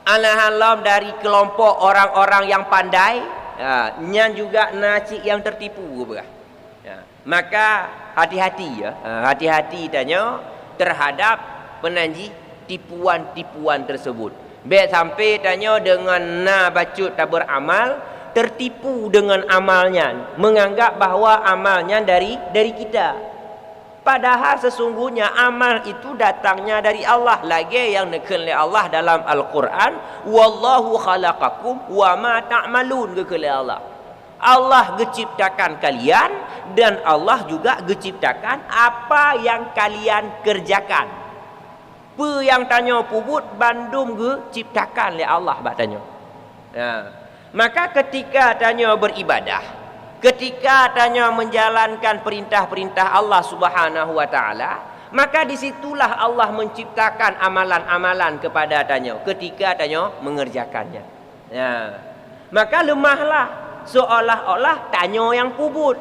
Alhamdulillah dari kelompok orang-orang yang pandai. Yang juga nasi yang tertipu. Maka hati-hati ya. Hati-hati tanya terhadap penanji tipuan-tipuan tersebut. Baik sampai tanya dengan bacut tak beramal, tertipu dengan amalnya, menganggap bahawa amalnya dari kita. Padahal sesungguhnya amal itu datangnya dari Allah. Lagi yang nekal Allah dalam Al-Quran, wallahu khalaqakum wa ma ta'malun gekal Allah. Allah geciptakan kalian dan Allah juga geciptakan apa yang kalian kerjakan. Apa yang tanya pubut bandum geciptakan oleh Allah bak tanya. Maka ketika tanya beribadah, ketika tanya menjalankan perintah-perintah Allah Subhanahu wa taala, maka disitulah Allah menciptakan amalan-amalan kepada tanya ketika tanya mengerjakannya. Maka lemahlah seolah-olah tanya yang pubut.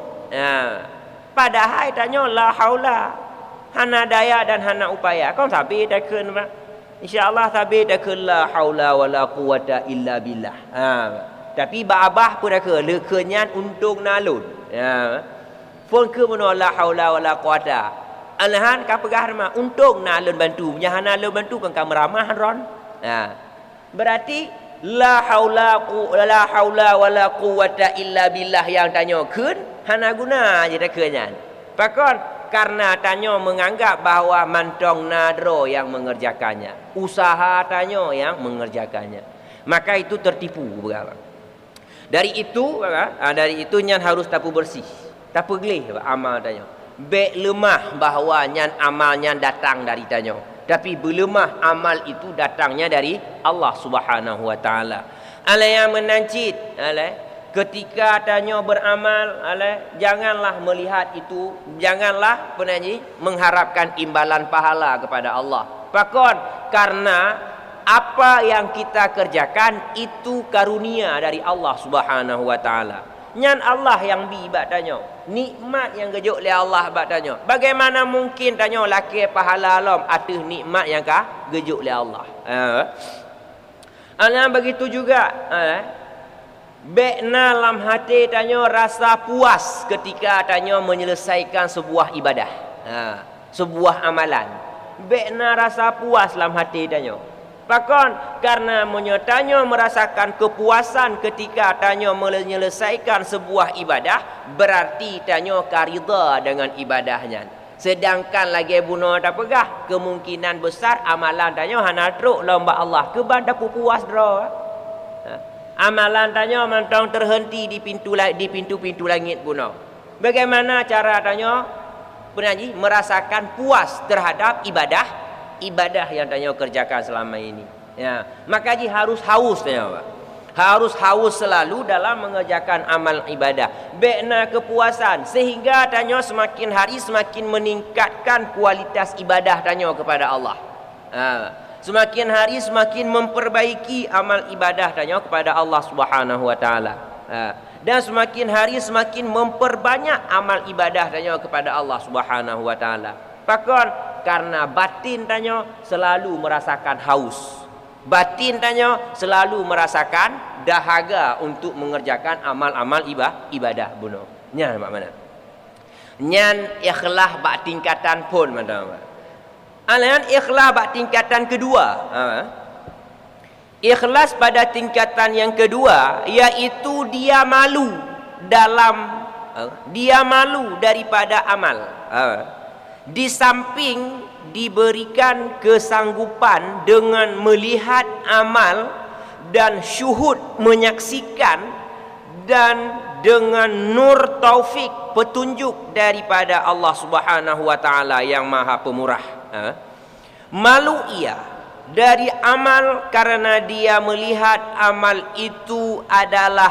Padahal tanya la haula, hana daya dan hana upaya. Kau sabi dah kun insya-Allah sabi dah kun la haula wala quwata illa billah. Tapi babah pun dah ke lekenyan untung nalun. Pun ke mana la haula wala quwata. Alhan ka pegah mah untung nalun bantu. Nya hana nalun bantu kan kamramah ron. Berarti la haula wala quwata illa billah yang tanya kun hana guna je dah kenyan. Pakon karena tanya menganggap bahawa mantong nadro yang mengerjakannya, usaha tanya yang mengerjakannya, maka itu tertipu berapa. Dari itu nyan harus tapu bersih, tapu gelih amal tanya. Bek lemah bahawa nyan amalnya datang dari tanya, tapi berlemah amal itu datangnya dari Allah Subhanahu wa taala. Ala yang menancit, ketika tanya beramal, janganlah melihat itu, janganlah penanyi mengharapkan imbalan pahala kepada Allah. Pakon karena apa yang kita kerjakan itu karunia dari Allah Subhanahu wa taala. Nyan Allah yang bak tanya, nikmat yang gejuk oleh Allah bak tanya. Bagaimana mungkin tanya laki pahala alam atas nikmat yang gejuk oleh Allah. Begitu juga bekna lam hati tanya rasa puas ketika tanya menyelesaikan sebuah ibadah, sebuah amalan. Bekna rasa puas lam hati tanya. Pakon karena menyatanya merasakan kepuasan ketika tanya menyelesaikan sebuah ibadah, berarti tanya karida dengan ibadahnya. Sedangkan lagi bunuh tak pegah, kemungkinan besar amalan tanya hana truk lomba Allah ke banda puas draw. Amalan tanya mantang terhenti di pintu-pintu langit bunuh. Bagaimana cara tanya penanji merasakan puas terhadap ibadah yang tanya kerjakan selama ini. Maka harus haus tanya Pak. Harus haus selalu dalam mengerjakan amal ibadah. Bekna kepuasan sehingga tanya semakin hari semakin meningkatkan kualitas ibadah tanya kepada Allah. Semakin hari semakin memperbaiki amal ibadah tanya kepada Allah Subhanahu wa taala. Dan semakin hari semakin memperbanyak amal ibadah tanya kepada Allah Subhanahu wa taala. Pakon karena batin tanya selalu merasakan haus. Batin tanya selalu merasakan dahaga untuk mengerjakan amal-amal ibadah bunuh. Nyan mak mana? Nyan ikhlas bak tingkatan pun mana? Alayan ikhlas bak tingkatan kedua. Ikhlas pada tingkatan yang kedua iaitu dia malu daripada amal. Di samping diberikan kesanggupan dengan melihat amal dan syuhud menyaksikan dan dengan nur taufik petunjuk daripada Allah Subhanahu wa taala yang Maha Pemurah. Malu ia dari amal karena dia melihat amal itu adalah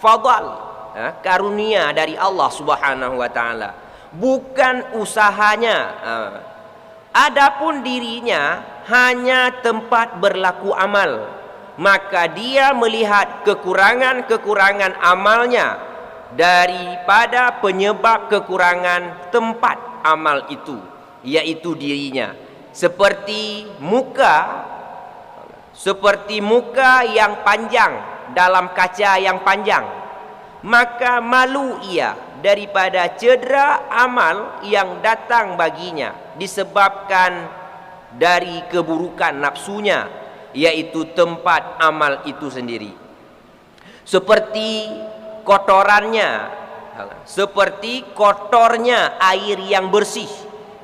fadal, karunia dari Allah Subhanahu wa taala. bukan usahanya. Adapun dirinya hanya tempat berlaku amal, maka dia melihat kekurangan-kekurangan amalnya daripada penyebab kekurangan tempat amal itu, yaitu dirinya. Seperti muka yang panjang dalam kaca yang panjang, maka malu ia daripada cedera amal yang datang baginya disebabkan dari keburukan nafsunya, yaitu tempat amal itu sendiri. Seperti kotornya air yang bersih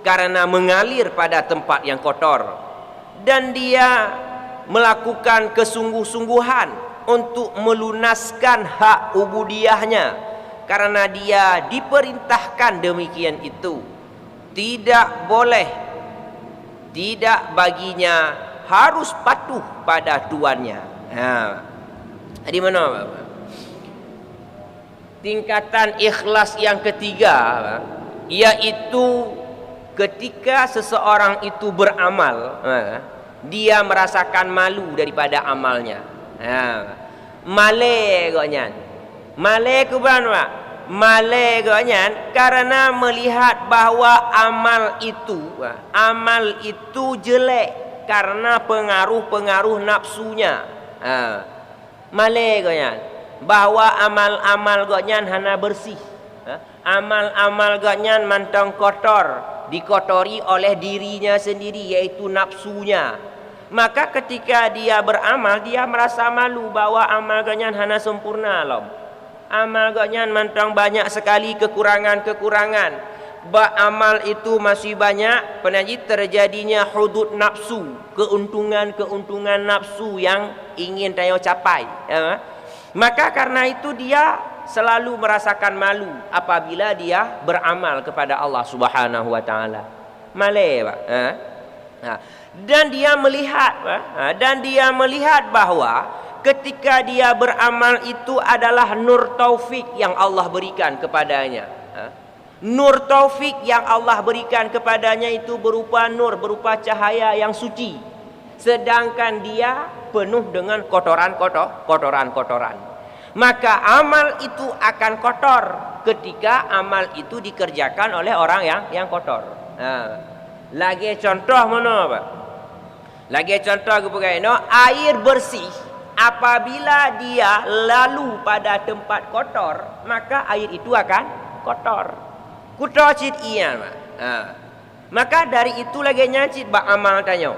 karena mengalir pada tempat yang kotor, dan dia melakukan kesungguh-sungguhan untuk melunaskan hak ubudiyahnya karena dia diperintahkan demikian itu. Tidak baginya harus patuh pada tuannya. Di mana? Tingkatan ikhlas yang ketiga, yaitu ketika seseorang itu beramal, dia merasakan malu daripada amalnya. Malai karena melihat bahawa amal itu jelek karena pengaruh nafsunya. Malai bahawa amal gonyan hana bersih, amal gonyan mantang kotor, dikotori oleh dirinya sendiri, yaitu nafsunya. Maka ketika dia beramal, dia merasa malu bahawa amal gonyan hana sempurna lom. Amal gonyan mantang banyak sekali kekurangan-kekurangan. Amal itu masih banyak penajid terjadinya hudud nafsu, keuntungan nafsu yang ingin tayo capai. Maka karena itu dia selalu merasakan malu apabila dia beramal kepada Allah Subhanahu wa taala. Malai, Pak. Dan dia melihat bahawa ketika dia beramal itu adalah nur taufik yang Allah berikan kepadanya. Nur taufik yang Allah berikan kepadanya itu berupa cahaya yang suci. Sedangkan dia penuh dengan kotoran. Maka amal itu akan kotor ketika amal itu dikerjakan oleh orang yang kotor. Lagi contoh mana, Pak? Lagi contoh air bersih apabila dia lalu pada tempat kotor, maka air itu akan kotor. Kuto cit ian, Pak. Maka dari itu lagi nyacit bak amal tanya.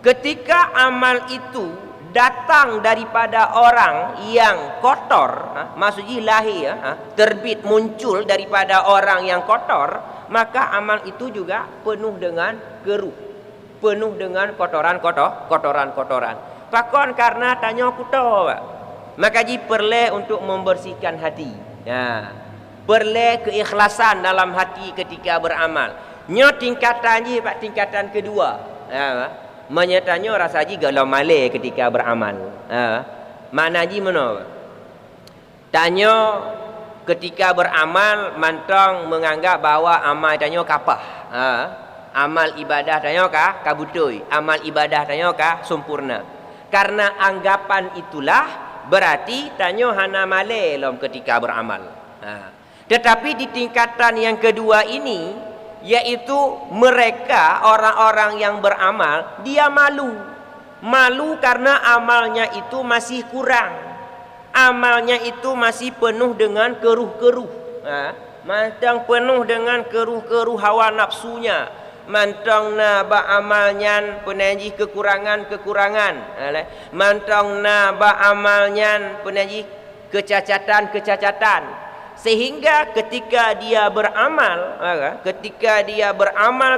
Ketika amal itu datang daripada orang yang kotor, maksudnya lahir, terbit muncul daripada orang yang kotor, maka amal itu juga penuh dengan keruh, penuh dengan kotoran. Pakon karena tanya kuto, Pak. Maka perlu untuk membersihkan hati. Perlu keikhlasan dalam hati ketika beramal. Nyo tingkatan Pak, tingkatan kedua. Menyatanya rasa galau malai ketika beramal. Mana mana? Tanya ketika beramal mantang menganggap bahawa amal tanya kapah. Amal ibadah tanya kah kabutui, amal ibadah tanya kah sempurna. Karena anggapan itulah berarti tanya hana malai lom ketika beramal. Tetapi di tingkatan yang kedua ini, yaitu mereka orang-orang yang beramal, dia malu karena amalnya itu masih kurang, amalnya itu masih penuh dengan keruh-keruh, mantang penuh dengan keruh-keruh hawa nafsunya, mantang na ba amalnya penaji kekurangan, mantang na ba amalnya penaji kecacatan. Sehingga ketika dia beramal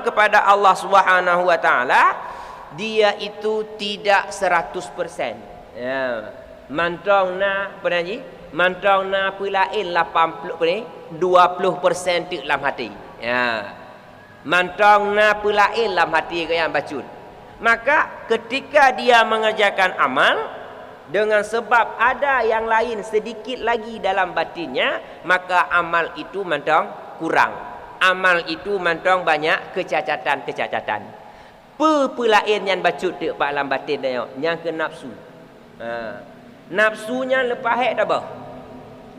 kepada Allah Subhanahu wa taala, dia itu tidak 100%. Mantong na pulain 20% tu dalam hati. Mantong na pulain dalam hati yang bacut. Maka ketika dia mengerjakan amal dengan sebab ada yang lain sedikit lagi dalam batinnya, maka amal itu mantang kurang. Amal itu mantong banyak kecacatan. Lain yang bacut dek pak alam batin dia yang ke nafsu. Nafsunya lepas hek dah bah.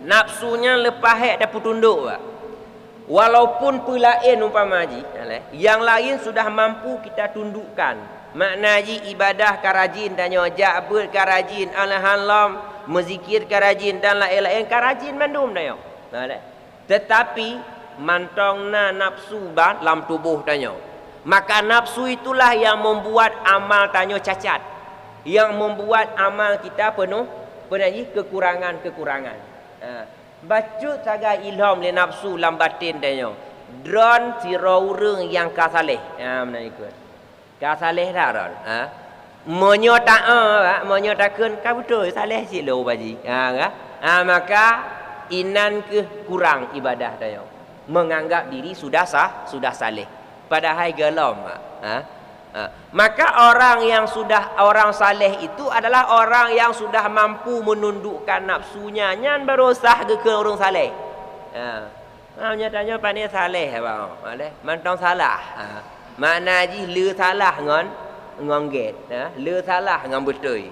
Nafsunya lepas hek dah putunduk pak. Walaupun lain umpama haji, yang lain sudah mampu kita tundukkan. Makna haji ibadah karajin tanya ja'bul karajin alhamdulillah menzikir karajin dan lain-lain karajin mandum tanya. Tetapi mantongna nafsu ban dalam tubuh tanya. Maka nafsu itulah yang membuat amal tanya cacat. Yang membuat amal kita penuh kekurangan-kekurangan. Bacut saga ilham le nafsu lam batin tanya. Dron siraureng yang kasaleh. Mana ikut. Kasaleh dah ron. Menyotakan ka betul saleh silo baji. Maka inan ke kurang ibadah tanya. Menganggap diri sudah sudah saleh. Padahal gelam. Maka orang saleh itu adalah orang yang sudah mampu menundukkan nafsunya. Nyan berusah ke orang saleh. Tanya pandai saleh bang. Mantong salah. Makna ji le salah ngon get. Le salah ngon betul.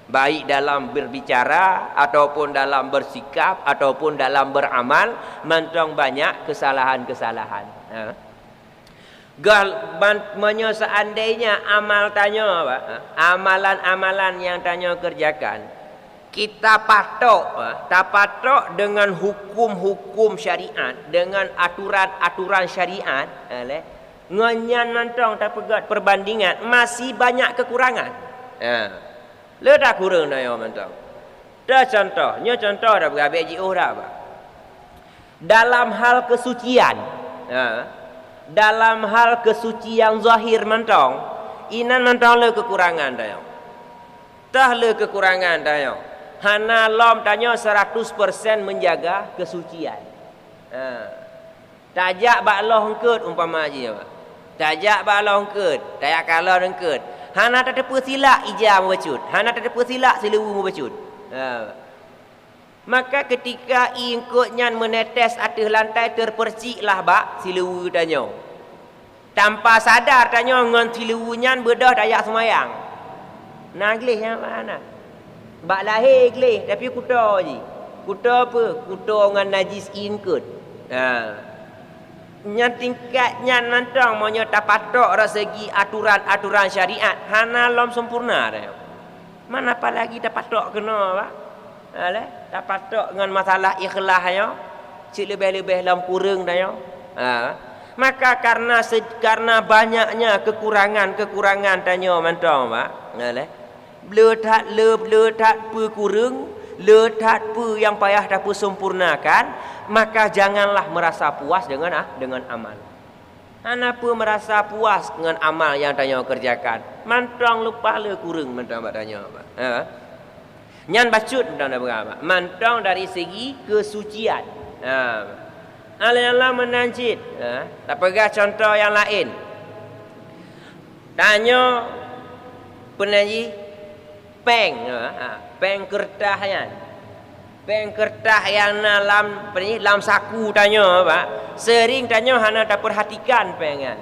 Baik dalam berbicara ataupun dalam bersikap ataupun dalam beramal mantong banyak kesalahan-kesalahan. Seandainya amal tanya apa? Amalan-amalan yang tanya kerjakan kita patok dengan hukum-hukum syariat, dengan aturan-aturan syariat, nganyan mantong tak pegat perbandingan masih banyak kekurangan. Le tak kurang dah yo mantong. Dah contoh dah berabik jiuh dah apa? Dalam hal kesucian, dalam hal kesucian zahir mantong, inan mantong le kekurangan dah yo. Tah le kekurangan dah yo. Hana lom tanya 100% menjaga kesucian. Tajak bak Allah hengket umpama haji apa? Tajak bak Allah hengket, tayak kalah hengket. Hana tak ada silap ijam bacut. Hana tak ada silap silewu bacut. Maka ketika ingkutnya menetes atas lantai terperciklah bak silewu tanya. Tanpa sadar tanya ngan silewunya bedah dayak semayang. Naglis yang mana? Bak lahir glis tapi kuda je. Kuda apa? Kuda dengan najis ingkut. Yang tingkatnya nantang maunya tak patok segi aturan-aturan syariat. Hana lom sempurna dah. Mana apa lagi tak patok kena pak? Tak patok dengan masalah ikhlas yo. Cik lebih-lebih dalam kurang dah yo. Maka karena banyaknya kekurangan tanya mantang pak. Letak kurang, letak yang payah dapat sempurnakan, maka janganlah merasa puas dengan amal. Kenapa merasa puas dengan amal yang tanya kerjakan? Mantang lupa le kurang mantang tanya apa? Nyan bacut mantang dah berapa? Mantang dari segi kesucian. Allah menancit. Tak pegang contoh yang lain. Tanya penaji peng kertasnya. Peng kertas yang dalam saku tanya pak. Sering tanya hana tak perhatikan pengnya.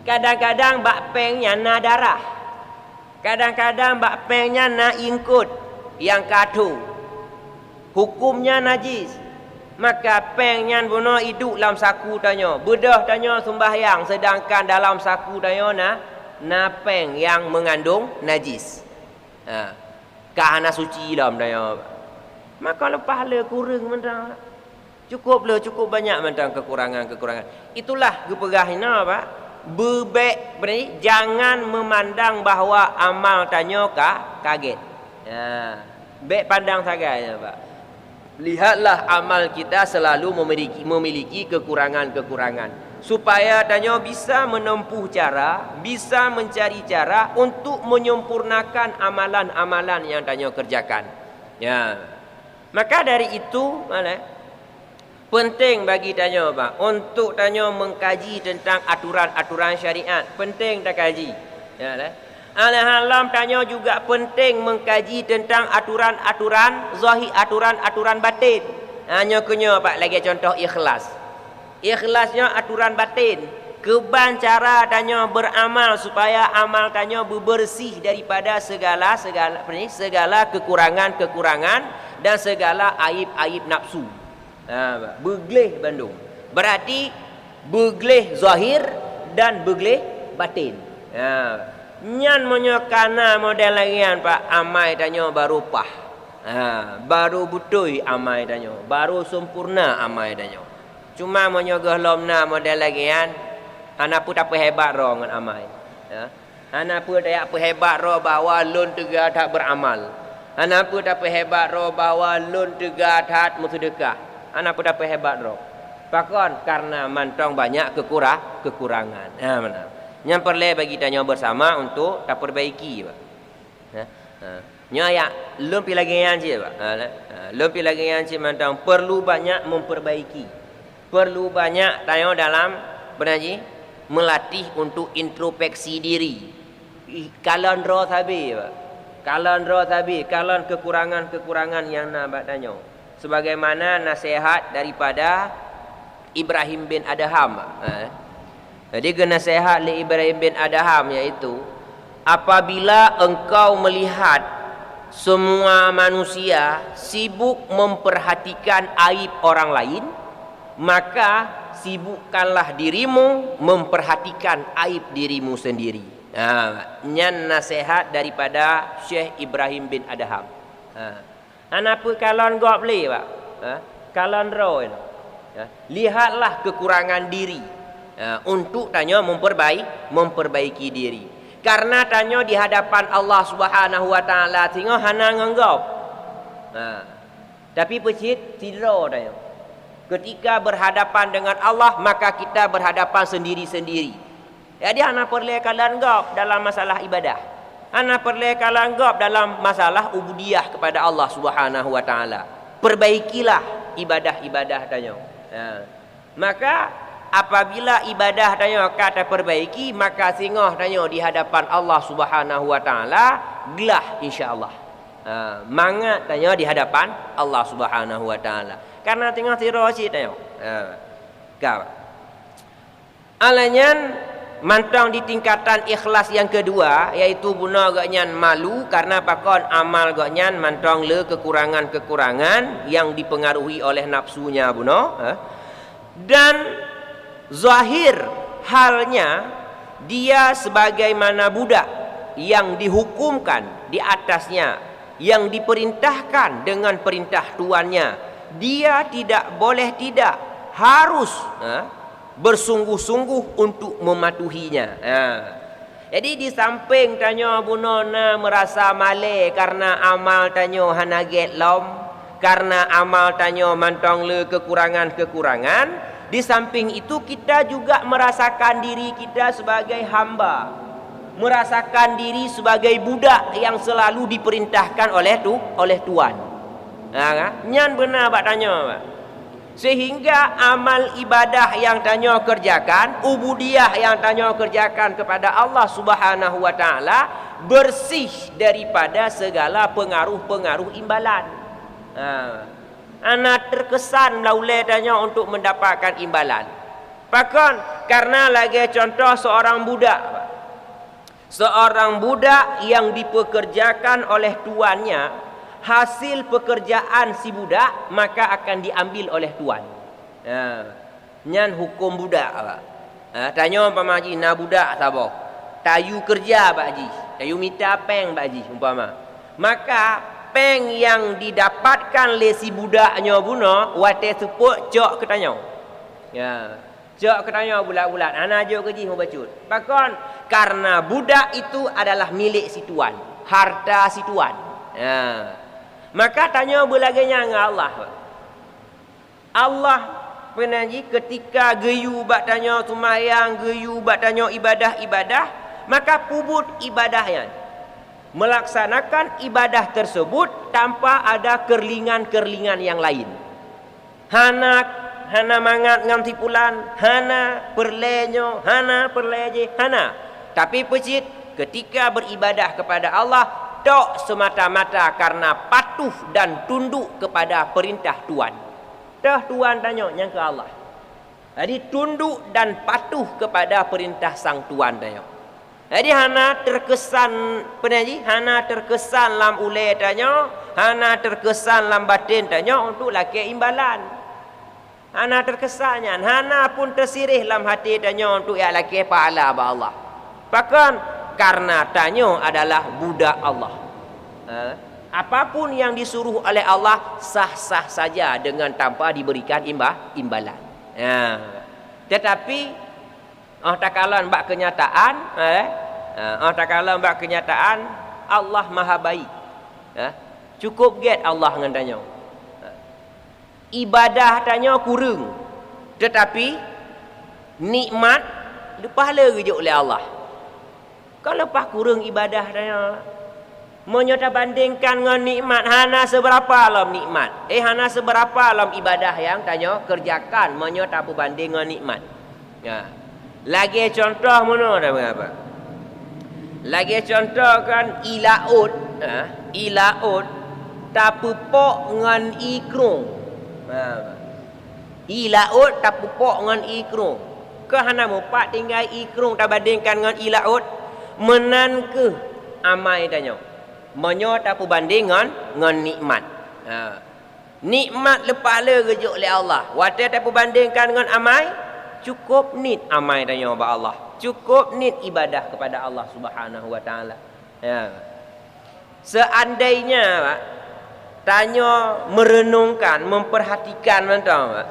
Kadang-kadang bak pengnya na darah. Kadang-kadang bak pengnya na ingkut yang katu. Hukumnya najis. Maka pengnya bunuh hidup dalam saku tanya. Bedah tanya sembahyang sedangkan dalam saku tanya na peng yang mengandung najis. Kahana suci dalam tanya. Maka lepas le kurang mentang. Cukup banyak mentang kekurangan. Itulah gepegahina pak. Bebek berani jangan memandang bahawa amal tanya kaget. Bek pandang saganya pak. Lihatlah amal kita selalu memiliki kekurangan. Supaya tanya bisa menempuh cara, bisa mencari cara untuk menyempurnakan amalan-amalan yang tanya kerjakan. Maka dari itu penting bagi tanya apa? Untuk tanya mengkaji tentang aturan-aturan syariat. Penting tak kaji. Alhamdulillah tanya juga penting mengkaji tentang aturan-aturan zahir, aturan-aturan batin. Hanya kena pak lagi contoh ikhlas. Ikhlasnya aturan batin. Keban cara tanya beramal supaya amal tanya bersih daripada segala kekurangan dan segala aib-aib nafsu. Begleh Bandung. Berarti begleh zahir dan begleh batin. Nyan menyokana model lagian Pak amai tanya baru pah. Baru betul amai tanya, baru sempurna amai tanya. Cuma menyogah lomna model lagian, anak pun tak apa hebat roh dengan amai. Anak pun tak apa hebat roh bahawa lun tega tak beramal. Anak pun tak apa hebat roh bahawa lun tega tak bersedekah. Anak pun tak apa hebat roh. Pakon karena mantong banyak kekurangan. Mana? Yang perlu bagi tanya bersama untuk tak perbaiki, Pak. Nya lun pi lagi yang je, Pak. Lun pi lagi yang je mantong perlu banyak memperbaiki. Perlu banyak tanya dalam benaji melatih untuk introspeksi diri. Kalon roh tabi, Pak. Kalon roh tabi, kalon kekurangan yang nak tanya. Sebagaimana nasihat daripada Ibrahim bin Adham. Jadi nasihat li Ibrahim bin Adham iaitu apabila engkau melihat semua manusia sibuk memperhatikan aib orang lain, maka sibukkanlah dirimu memperhatikan aib dirimu sendiri. Nyan nasihat daripada Syekh Ibrahim bin Adham. Apa kalon gop boleh, Pak? Kalon roh. Lihatlah kekurangan diri untuk tanya memperbaiki diri. Karena tanya di hadapan Allah Subhanahu wa taala tengok hana nganggap. Tapi pecit tidro tanya. Ketika berhadapan dengan Allah, maka kita berhadapan sendiri-sendiri. Jadi anak perlu kalian anggap dalam masalah ibadah. Anak perlu kalian anggap dalam masalah ubudiyah kepada Allah Subhanahu wa taala. Perbaikilah ibadah-ibadah tanya. Maka apabila ibadah tanya kata perbaiki, maka singoh tanya di hadapan Allah Subhanahu wa taala gelah insyaallah. Mangat tanya di hadapan Allah Subhanahu wa taala. Karena tengah tiro cik tengok. Kau. Alanyan mantang di tingkatan ikhlas yang kedua, iaitu guna gaknyan malu karena pakon amal gaknyan mantang le kekurangan-kekurangan yang dipengaruhi oleh nafsunya buno. Dan zahir halnya dia sebagaimana budak yang dihukumkan di atasnya, yang diperintahkan dengan perintah tuannya. Dia tidak boleh tidak harus bersungguh-sungguh untuk mematuhinya. Jadi di samping tanya bunona merasa malai karena amal tanya hanaget lom, karena amal tanya mantong le kekurangan-kekurangan, di samping itu kita juga merasakan diri kita sebagai hamba, merasakan diri sebagai budak yang selalu diperintahkan oleh tuan. Nyan benar Pak tanya, Pak. Sehingga amal ibadah yang tanya kerjakan, ubudiyah yang tanya kerjakan kepada Allah Subhanahu wa taala bersih daripada segala pengaruh-pengaruh imbalan. Anak terkesan laulai tanya untuk mendapatkan imbalan. Bahkan karena lagi contoh seorang budak, Pak. Seorang budak yang dipekerjakan oleh tuannya, hasil pekerjaan si budak maka akan diambil oleh tuan. Nyan hukum budak, Pak. Tanya umpama haji na budak sabar. Tayu kerja Pak Haji. Tayu minta peng Pak Haji umpama. Maka peng yang didapatkan oleh si budaknya buno wate sepuk cok ketanya. Cok ketanya bulat-bulat. Ana jo kerji mau bacut. Bahkan karena budak itu adalah milik si tuan, harta si tuan. Maka tanya belaganya dengan Allah. Allah penaji ketika geyu bak tanya sumayang, geyu bak tanya ibadah-ibadah, maka pubut ibadahnya. Melaksanakan ibadah tersebut tanpa ada kerlingan-kerlingan yang lain. Hana mangat ngam tipulan, hana perlenyo, hana perleje, hana. Tapi pecit ketika beribadah kepada Allah tok semata-mata karena patuh dan tunduk kepada perintah Tuhan. Dah Tuhan tanya yang ke Allah. Jadi tunduk dan patuh kepada perintah sang tuan tanya. Jadi hana terkesan penaji, hana terkesan lam ulai tanya, hana terkesan lam batin tanya untuk laki imbalan. Hana terkesannya, hana pun tersirih lam hati tanya untuk ya laki pahala ba Allah. Bahkan karena tanya adalah budak Allah. Apapun yang disuruh oleh Allah sah-sah saja dengan tanpa diberikan imbalan. Tetapi tak kalau bak kenyataan, tak kalau bak kenyataan Allah Maha Baik. Cukup get Allah dengan tanya. Ibadah tanya kurang, tetapi nikmat pahala rujuk oleh Allah. Kalau pak kurang ibadah tanya, menyota bandingkan dengan nikmat, hana seberapa alam nikmat, hana seberapa alam ibadah yang tanya kerjakan, menyota banding dengan nikmat. Lagi contoh mana dah apa? Lagi contoh kan ilaut, ilaut tak pupuk dengan ikrung. Ilaut tak pupuk dengan ikrung. Ke hana mupak tinggal ikrung tak bandingkan dengan ilaut, menan ke amai tanya. Menyo tak banding dengan nikmat. Nikmat lepas le rujuk oleh Allah. Wadah tak bandingkan dengan amai, cukup nit amai tanya ba Allah. Cukup nit ibadah kepada Allah Subhanahu wa taala. Seandainya tanya merenungkan, memperhatikan mentang,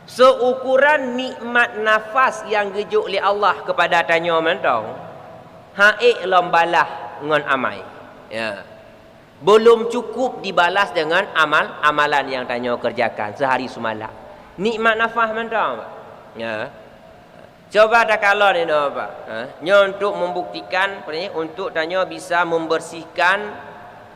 seukuran nikmat nafas yang rujuk oleh Allah kepada tanya mentang, haik lombalah dengan amai. Belum cukup dibalas dengan amalan yang tanya kerjakan sehari semalam. Nikmat nafas mentang. Coba dah kalau ni apa? Untuk membuktikan, untuk tanya bisa membersihkan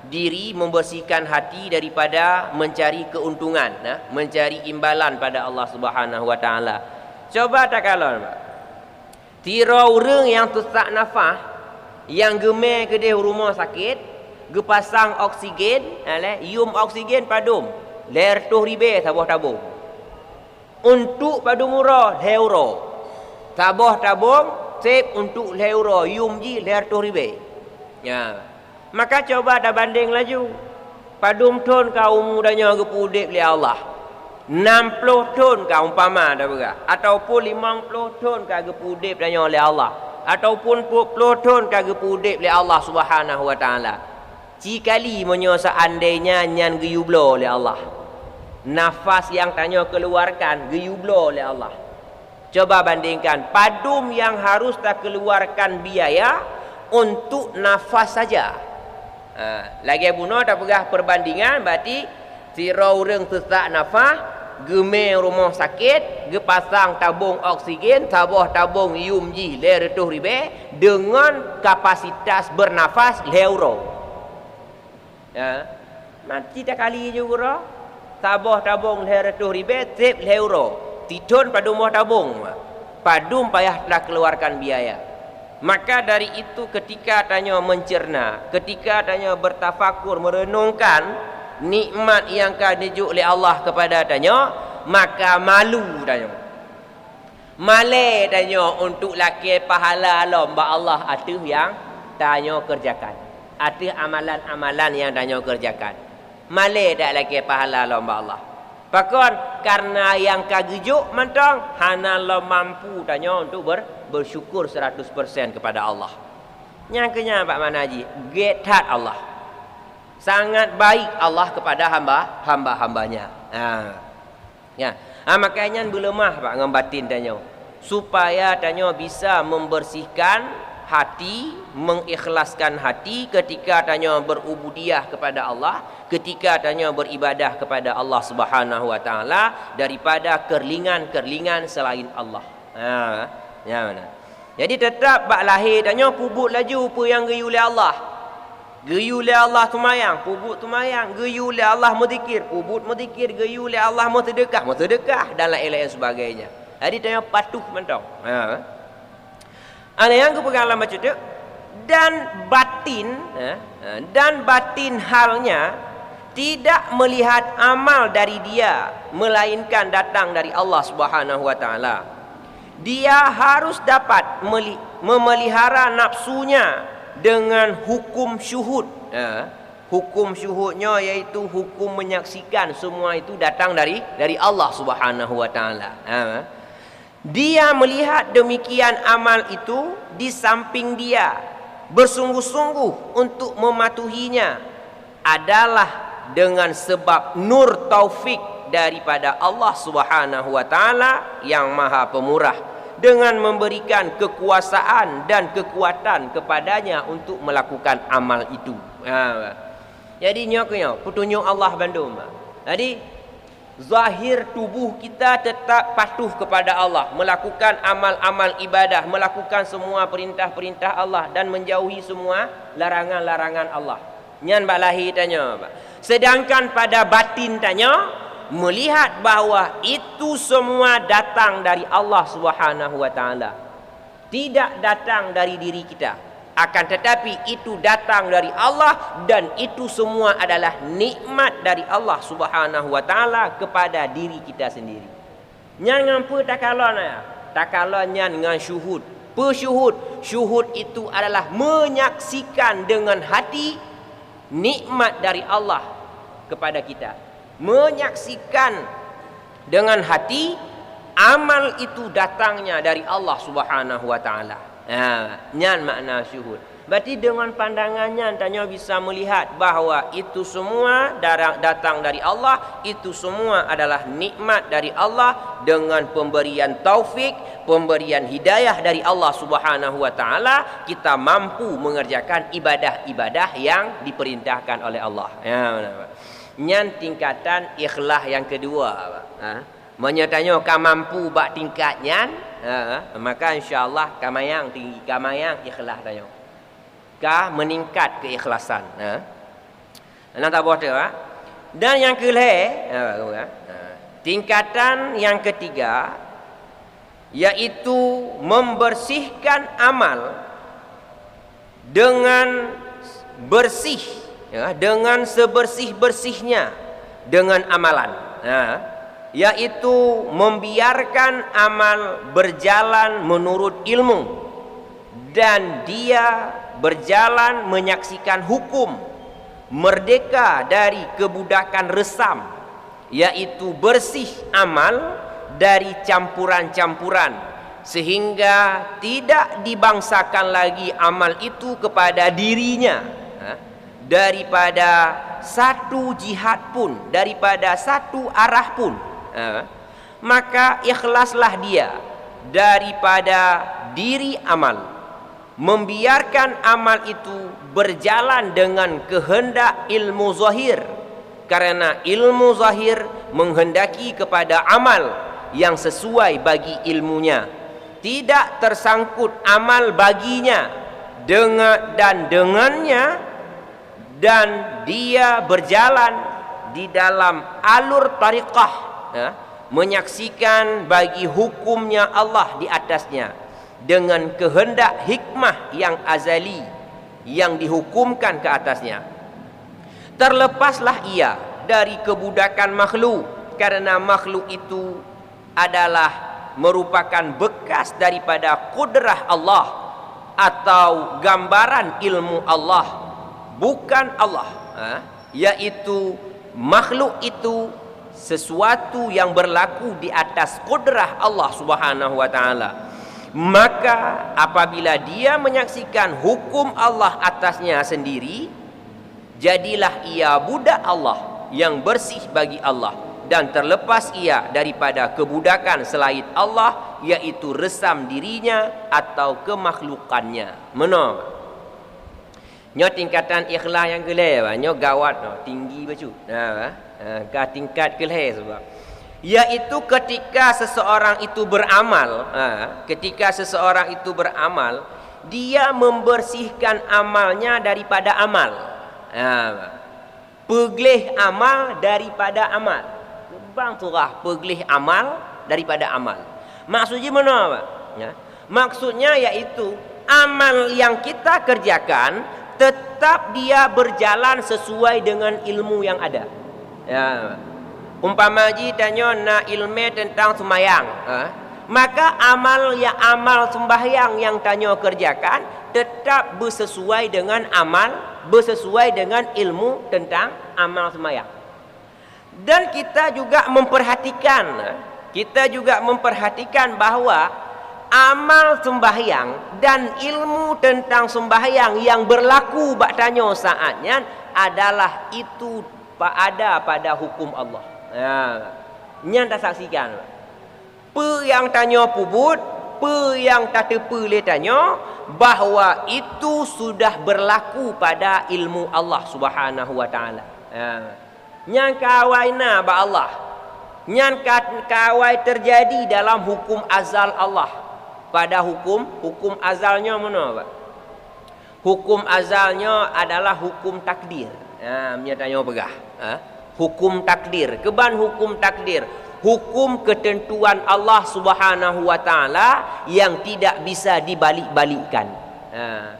diri, membersihkan hati daripada mencari keuntungan, mencari imbalan pada Allah Subhanahu wa taala. Coba tak kalau tira orang yang sesak nafas, yang gemar ke dia rumah sakit, gepasang oksigen, ium oksigen padum, ler tuh ribe tabah tabung. Untuk padum murah euro. Tabah tabung sep untuk euro, ium ji ler tuh ribe. Maka coba dah banding laju. Padum ton kau mudanya gepudip li Allah. 60 ton kau umpama dah berat. Ataupun 50 ton kau gepudip danya oleh Allah. Ataupun 40 ton kau gepudip li Allah Subhanahu wa taala. Cikali menyo seandainya nyan geyublo oleh Allah. Nafas yang tanya keluarkan geyublo oleh Allah. Coba bandingkan padum yang harus tak keluarkan biaya untuk nafas saja. Lagi bunuh tak pegah perbandingan, berarti tira orang sesak nafas, gemar rumah sakit, gepasang tabung oksigen, tabung ium ji ler-retuh ribe dengan kapasitas bernafas euro. Mati tak kali juga tabung ler-retuh ribe sep euro. Tidun pada rumah tabung. Padum payah telah keluarkan biaya. Maka dari itu ketika tanya mencerna, ketika tanya bertafakur, merenungkan nikmat yang dijuk oleh Allah kepada tanya, maka malu tanya. Malai tanya untuk laki pahala lomba Allah atuh yang tanya kerjakan. Atuh amalan-amalan yang tanya kerjakan. Malai tak laki pahala lomba Allah. Bahkan karena yang kagejuk mentang hana lo mampu tanya untuk bersyukur 100% kepada Allah. Yang kenya Pak Manaji, getat Allah. Sangat baik Allah kepada hamba-hambanya. Makanya berlemah Pak dengan batin tanya. Supaya tanya bisa membersihkan hati, mengikhlaskan hati ketika tanya berubudiyah kepada Allah, ketika tanya beribadah kepada Allah Subhanahu wa taala daripada kerlingan-kerlingan selain Allah. Jadi tetap bak lahir tanya pubut laju apa yang geyu oleh Allah. Geyu oleh Allah tumayang, pubut tumayang, geyu oleh Allah menzikir, pubut menzikir, geyu oleh Allah sedekah dan lain-lain sebagainya. Jadi tanya patuh mentong. Ada yang kepengalaman macam tu dan batin halnya tidak melihat amal dari dia, melainkan datang dari Allah Subhanahu wa taala. Dia harus dapat memelihara nafsunya dengan hukum syuhud. Hukum syuhudnya iaitu hukum menyaksikan semua itu datang dari Allah Subhanahu wa taala. Dia melihat demikian amal itu, di samping dia bersungguh-sungguh untuk mematuhinya adalah dengan sebab nur taufik daripada Allah Subhanahu wa taala yang Maha Pemurah, dengan memberikan kekuasaan dan kekuatan kepadanya untuk melakukan amal itu. Jadi nyoknya petunjuk Allah bandung. Jadi zahir tubuh kita tetap patuh kepada Allah, melakukan amal-amal ibadah, melakukan semua perintah-perintah Allah dan menjauhi semua larangan-larangan Allah. Nyan bak lahir tanya. Sedangkan pada batin tanya, melihat bahawa itu semua datang dari Allah Subhanahu wa taala. Tidak datang dari diri kita. Akan tetapi itu datang dari Allah, dan itu semua adalah nikmat dari Allah Subhanahu wa taala kepada diri kita sendiri. Nyan ngampu takalona, takala nyan ngan syuhud. Pesyuhud, syuhud itu adalah menyaksikan dengan hati nikmat dari Allah kepada kita. Menyaksikan dengan hati amal itu datangnya dari Allah Subhanahu wa taala. Nyan makna syuhud. Berarti dengan pandangannya tanya bisa melihat bahawa itu semua datang dari Allah, itu semua adalah nikmat dari Allah dengan pemberian taufik, pemberian hidayah dari Allah Subhanahu wa taala, kita mampu mengerjakan ibadah-ibadah yang diperintahkan oleh Allah. Nyan tingkatan ikhlas yang kedua. Menyatanya ka mampu bak tingkat nyan, maka insyaallah kamayang tinggi, kamayang ikhlas tanya. Ka meningkat keikhlasan. Nak tak boleh Dan yang tingkatan yang ketiga yaitu membersihkan amal dengan bersih, dengan sebersih-bersihnya dengan amalan. Yaitu membiarkan amal berjalan menurut ilmu, dan dia berjalan menyaksikan hukum, merdeka dari kebudakan resam, yaitu bersih amal dari campuran-campuran, sehingga tidak dibangsakan lagi amal itu kepada dirinya daripada satu jihad pun, daripada satu arah pun. Maka ikhlaslah dia daripada diri amal, membiarkan amal itu berjalan dengan kehendak ilmu zahir, karena ilmu zahir menghendaki kepada amal yang sesuai bagi ilmunya, tidak tersangkut amal baginya dengannya, dan dia berjalan di dalam alur tariqah, menyaksikan bagi hukumnya Allah di atasnya dengan kehendak hikmah yang azali yang dihukumkan ke atasnya. Terlepaslah ia dari kebudakan makhluk, karena makhluk itu adalah merupakan bekas daripada kudrah Allah atau gambaran ilmu Allah, bukan Allah. Yaitu makhluk itu sesuatu yang berlaku di atas kudrah Allah Subhanahu wa taala. Maka apabila dia menyaksikan hukum Allah atasnya sendiri, jadilah ia budak Allah yang bersih bagi Allah, dan terlepas ia daripada kebudakan selain Allah, yaitu resam dirinya atau kemakhlukannya. Menang nyo tingkatan ikhlas yang kelih, nyo gawat, tinggi bacu. Ke tingkat kelih sebab yaitu ketika seseorang itu beramal, dia membersihkan amalnya daripada amal. Peglih amal daripada amal. Bang turah peglih amal daripada amal. Maksudnya mana? Maksudnya yaitu amal yang kita kerjakan tetap dia berjalan sesuai dengan ilmu yang ada. Ya. Umpama ji tanya nak ilmu tentang sembahyang, maka amal sembahyang yang tanya kerjakan tetap bersesuai dengan bersesuai dengan ilmu tentang amal sembahyang. Dan kita juga memperhatikan bahawa amal sembahyang dan ilmu tentang sembahyang yang berlaku bak tanya saatnya adalah itu ada pada hukum Allah. Nyan tak saksikan. Pe yang tanya pubut, pe yang tak tepa le tanya bahawa itu sudah berlaku pada ilmu Allah Subhanahu wa taala. Nyan kawaina ba Allah. Nyan kawai terjadi dalam hukum azal Allah. Pada hukum azalnya mana Pak? Hukum azalnya adalah hukum takdir. Dia tanya pegah. Hukum takdir. Keban hukum takdir. Hukum ketentuan Allah Subhanahu wa taala yang tidak bisa dibalik-balikkan.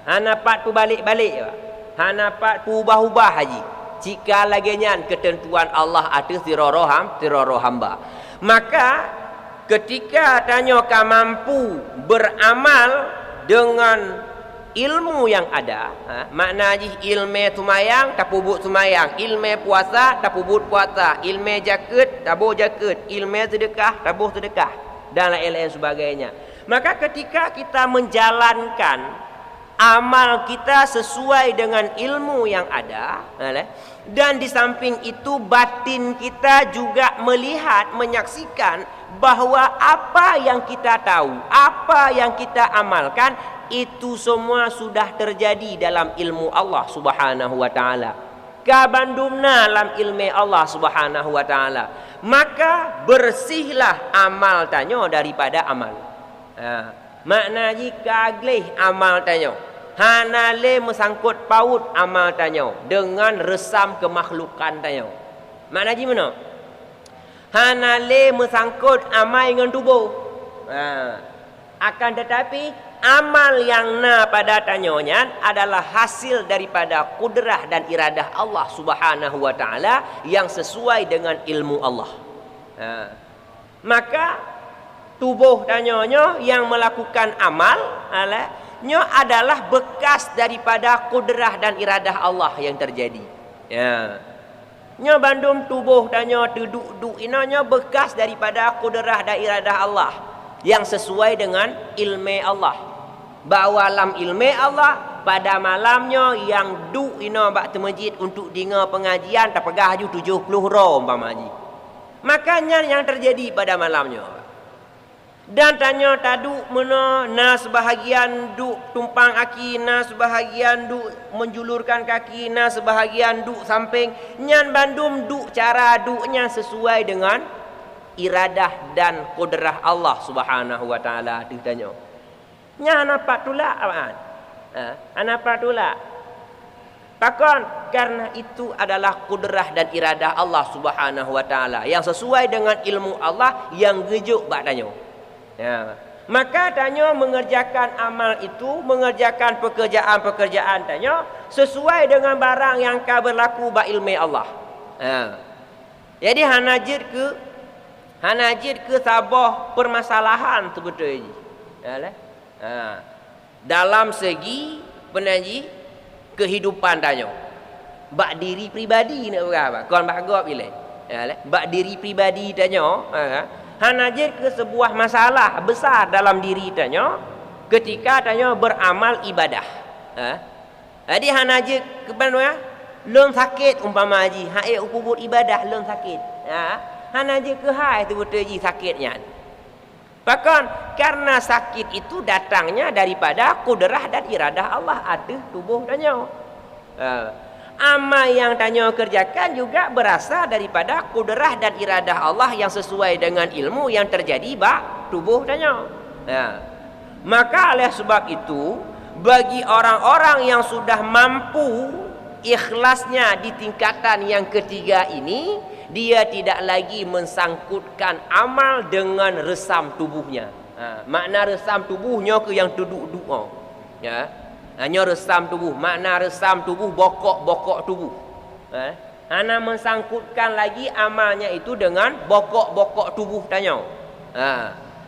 Hanapat tu balik-balik Pak. Hanapat tu ubah-ubah haji. Jika lagi nyan ketentuan Allah atas tiroroh hamba. Maka ketika tanya ka mampu beramal dengan ilmu yang ada, maknanya ilmu sumayang tapubut sumayang, ilmu puasa tapubut puasa, ilmu jaket tabuh jaket, ilmu sedekah tabuh sedekah dan lain-lain sebagainya. Maka ketika kita menjalankan amal kita sesuai dengan ilmu yang ada, dan di samping itu batin kita juga melihat, menyaksikan bahawa apa yang kita tahu, apa yang kita amalkan itu semua sudah terjadi dalam ilmu Allah Subhanahu wa taala. Kabandumna dalam ilmu Allah Subhanahu wa taala. Maka bersihlah amal tanya daripada amal. Maknanya kagleh amal tanya. Hanale mesangkut paut amal tanya dengan resam kemakhlukan tanya. Maknanya mana? Hanale mesangkut amal dengan tubuh. Akan tetapi amal yang pada tanyanya adalah hasil daripada kudrah dan iradah Allah Subhanahu wa taala yang sesuai dengan ilmu Allah. Maka tubuh tanyanya yang melakukan amal nya adalah bekas daripada kudrah dan iradah Allah yang terjadi. Nya bandum tubuh tanya duduk inanya bekas daripada kudrah dan iradah Allah yang sesuai dengan ilmu Allah. Bahawa dalam ilmu Allah pada malamnya yang ina bak te masjid untuk dengar pengajian tak pegah ju 70 rom umpama haji. Makanya yang terjadi pada malamnya. Dan tanya taduk mana na sebahagian duk tumpang kaki, na sebahagian duk menjulurkan kaki, na sebahagian duk samping. Nyan bandum duk cara duknya sesuai dengan iradah dan kudrah Allah Subhanahu wa taala ditanya. Nya napa tula apaan? Napa tula? Pakon karena itu adalah kudrah dan iradah Allah Subhanahu wa taala yang sesuai dengan ilmu Allah yang gejuk bak tanya. Maka tanya mengerjakan amal itu, mengerjakan pekerjaan-pekerjaan tanya sesuai dengan barang yang ka berlaku bak ilmu Allah. Jadi hanajid ke sabah permasalahan sebetulnya. Dalam segi penaji kehidupan tanya. Bak diri pribadi nak berapa? Kon bak gop bila. Bak diri pribadi tanya, hanajid ke sebuah masalah besar dalam diri tanya ketika tanya beramal ibadah. Jadi hanajid ke mana? Lom sakit umpama haji, haik kubur ibadah lom sakit. Hanajid ke hai tu betul ji sakitnya. Bahkan karena sakit itu datangnya daripada kudrah dan iradah Allah atas tubuh tanya. Amal yang tanya kerjakan juga berasal daripada kudrah dan iradah Allah yang sesuai dengan ilmu yang terjadi bak tubuh tanya. Maka oleh sebab itu bagi orang-orang yang sudah mampu ikhlasnya di tingkatan yang ketiga ini, dia tidak lagi mensangkutkan amal dengan resam tubuhnya. Makna resam tubuhnya ke yang duduk-duduk. Hanya resam tubuh. Makna resam tubuh, bokok-bokok tubuh. Hana mensangkutkan lagi amalnya itu dengan bokok-bokok tubuh tanya.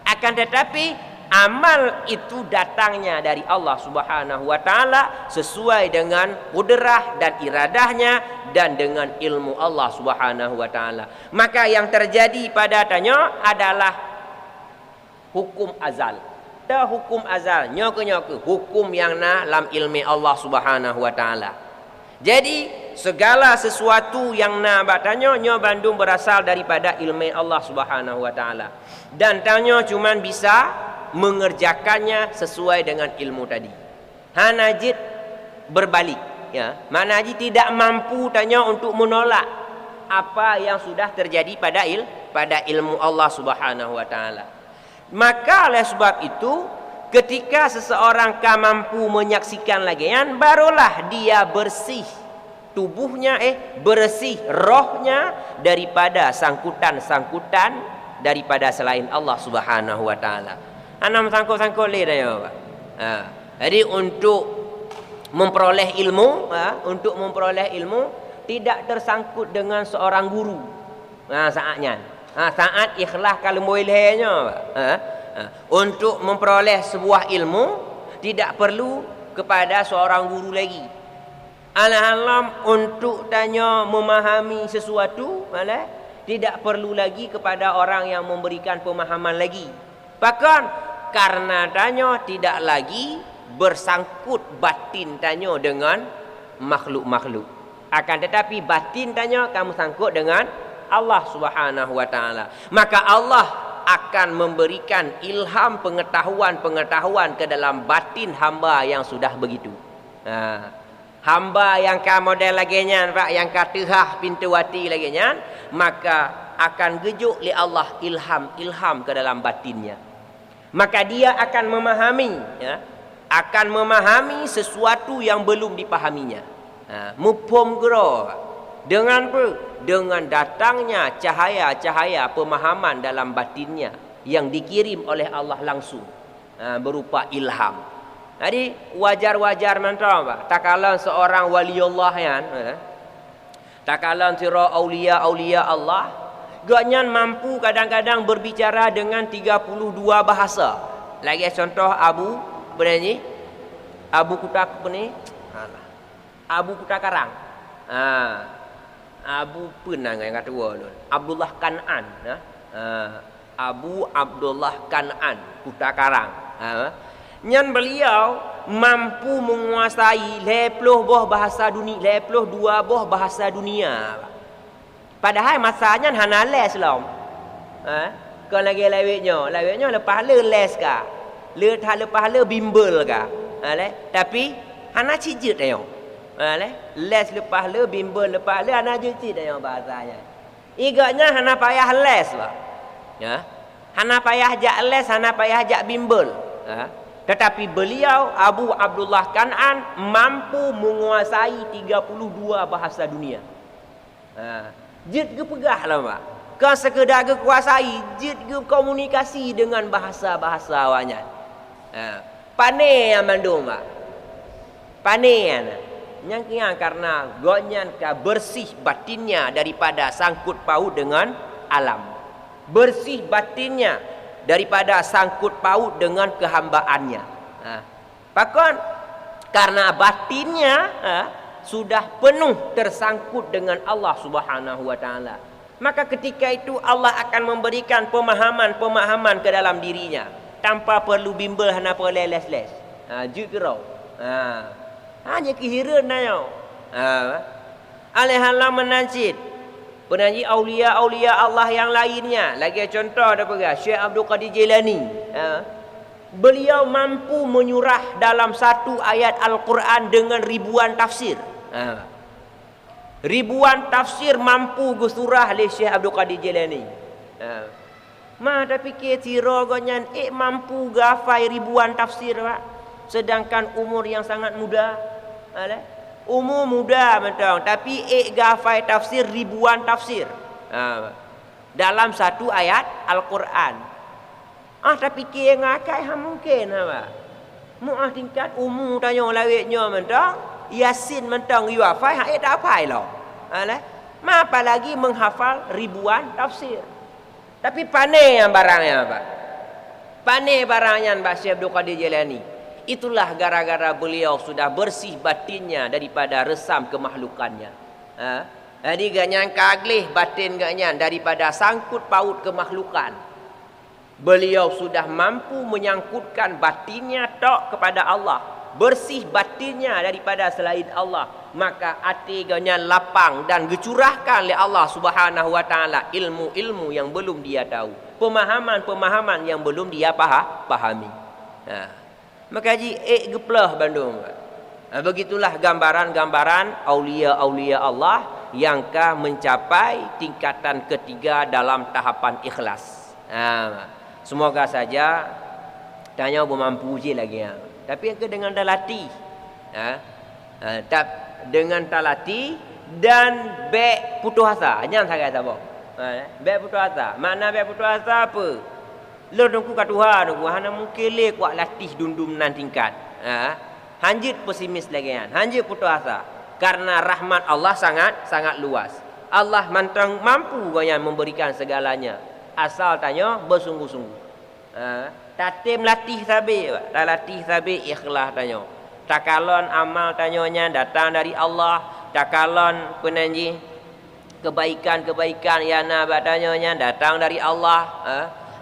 Akan tetapi amal itu datangnya dari Allah Subhanahu wa taala sesuai dengan kudrah dan iradahnya dan dengan ilmu Allah Subhanahu wa taala. Maka yang terjadi pada tanya adalah hukum azal. Dah hukum azal, nyoke-nyoke hukum yang na lam ilmi Allah Subhanahu wa taala. Jadi segala sesuatu yang na batanya nyo bandung berasal daripada ilmu Allah Subhanahu wa taala. Dan tanya cuman bisa mengerjakannya sesuai dengan ilmu tadi. Hanajid berbalik, ya. Manajid tidak mampu tanya untuk menolak apa yang sudah terjadi pada ilmu Allah Subhanahu wa taala. Maka oleh sebab itu ketika seseorang mampu menyaksikan lagian, barulah dia bersih tubuhnya, bersih rohnya daripada sangkutan-sangkutan daripada selain Allah Subhanahu wa taala. Anam sangkut-sangkut le dah. Jadi untuk memperoleh ilmu, tidak tersangkut dengan seorang guru. Saatnya. Saat ikhlas kalau bolehnya. Untuk memperoleh sebuah ilmu tidak perlu kepada seorang guru lagi. Alhamdulillah untuk tanya memahami sesuatu, tidak perlu lagi kepada orang yang memberikan pemahaman lagi. Bahkan karena tanya tidak lagi bersangkut batin tanya dengan makhluk-makhluk. Akan tetapi batin tanya kamu sangkut dengan Allah Subhanahu wa taala. Maka Allah akan memberikan ilham pengetahuan ke dalam batin hamba yang sudah begitu. Hamba yang ka model laginya, Pak, yang katehah pintu hati laginya, maka akan gejuk li Allah ilham ke dalam batinnya. Maka dia akan memahami, akan memahami sesuatu yang belum dipahaminya. Mupom gero dengan apa? Dengan datangnya cahaya-cahaya pemahaman dalam batinnya yang dikirim oleh Allah langsung berupa ilham. Jadi wajar-wajar mentah, Pak. Tak kala seorang waliullah yang tak kala sira aulia Allah, gaknyan mampu kadang-kadang berbicara dengan 32 bahasa. Lagi contoh Abu Benani, Abu Kutak ni, Abu Kutakarang. Abu Penang yang kata walun. Abdullah Kan'an, Abu Abdullah Kan'an Kutakarang. Nyan beliau mampu menguasai 20 bahasa dunia, 22 bahasa dunia. Padahal masanya hana les lah. Kau lagi lewetnya lepas le les ka. Lepas le bimbel ka. Tapi hana cicit dah. Les lepas le bimbel lepas le hana cicit dah bahasanya. Igaknya hana payah les lah. Hana payah jak les, hana payah jak bimbel. Tetapi beliau Abu Abdullah Kan'an mampu menguasai 32 bahasa dunia. Jid ke pegah lah, Pak. Kau sekedar ke kuasai, jid ke komunikasi dengan bahasa-bahasa awaknya. Pandai yang mandung, Pak. Pandai yang. Yang karena gonyan ka bersih batinnya daripada sangkut paut dengan alam. Bersih batinnya daripada sangkut paut dengan kehambaannya. Bahkan karena batinnya sudah penuh tersangkut dengan Allah Subhanahu wa taala. Maka ketika itu Allah akan memberikan pemahaman ke dalam dirinya tanpa perlu bimbel hana perlu les-les. Jugerau. Hanya kehiran nayo. Alhamdulillah menanjid. Penanji aulia-aulia Allah yang lainnya. Lagi contoh ada apa? Syekh Abdul Qadir Jilani. Beliau mampu menyurah dalam satu ayat Al-Quran dengan ribuan tafsir. Ribuan tafsir mampu gusurah oleh Syekh Abdul Qadir Jilani. Tapi kira gonyan mampu gafai ribuan tafsir, Pak. Sedangkan umur yang sangat muda. Umur muda mentang, tapi gafai tafsir ribuan tafsir dalam satu ayat Al-Quran. Tapi kira ngakai mungkin, apa? Muah tingkat umur tanya lawitnya mentang. Yasin mentang you hafal, hak tak hafal lah. Alah. Ma apa lagi menghafal ribuan tafsir. Tapi pandai yang barangnya apa? Pandai barangnya Mbak Syekh Abdul Qadir Jailani. Itulah gara-gara beliau sudah bersih batinnya daripada resam kemakhlukannya. Jadi ganyan kaglih batin ganyan daripada sangkut paut kemakhlukan. Beliau sudah mampu menyangkutkan batinnya tok kepada Allah. Bersih batinnya daripada selain Allah. Maka hati ganyan lapang dan gecurahkan oleh Allah Subhanahu wa taala ilmu-ilmu yang belum dia tahu. Pemahaman-pemahaman yang belum dia pahami. Maka ji geplah Bandung. Begitulah gambaran-gambaran aulia-aulia Allah yang mencapai tingkatan ketiga dalam tahapan ikhlas. Semoga saja tanya bermampu je lagi. Tapi dengan talati. Dengan talati dan baik putus asa. Jangan sangat apa. Baik putus asa. Makna baik putus asa apa? Lo nunggu kat Tuhan, nunggu hana mungkin le kuat latih dundum nan tingkat. Hanjit pesimis lagi kan. Hanjit putus asa. Karena rahmat Allah sangat luas. Allah mantang mampu yang memberikan segalanya. Asal tanya bersungguh-sungguh. Tatim latih sabi, tak latih sabi ikhlas tanya. Takalon amal tanyanya datang dari Allah. Takalon penanji kebaikan-kebaikan yang tanyanya datang dari Allah.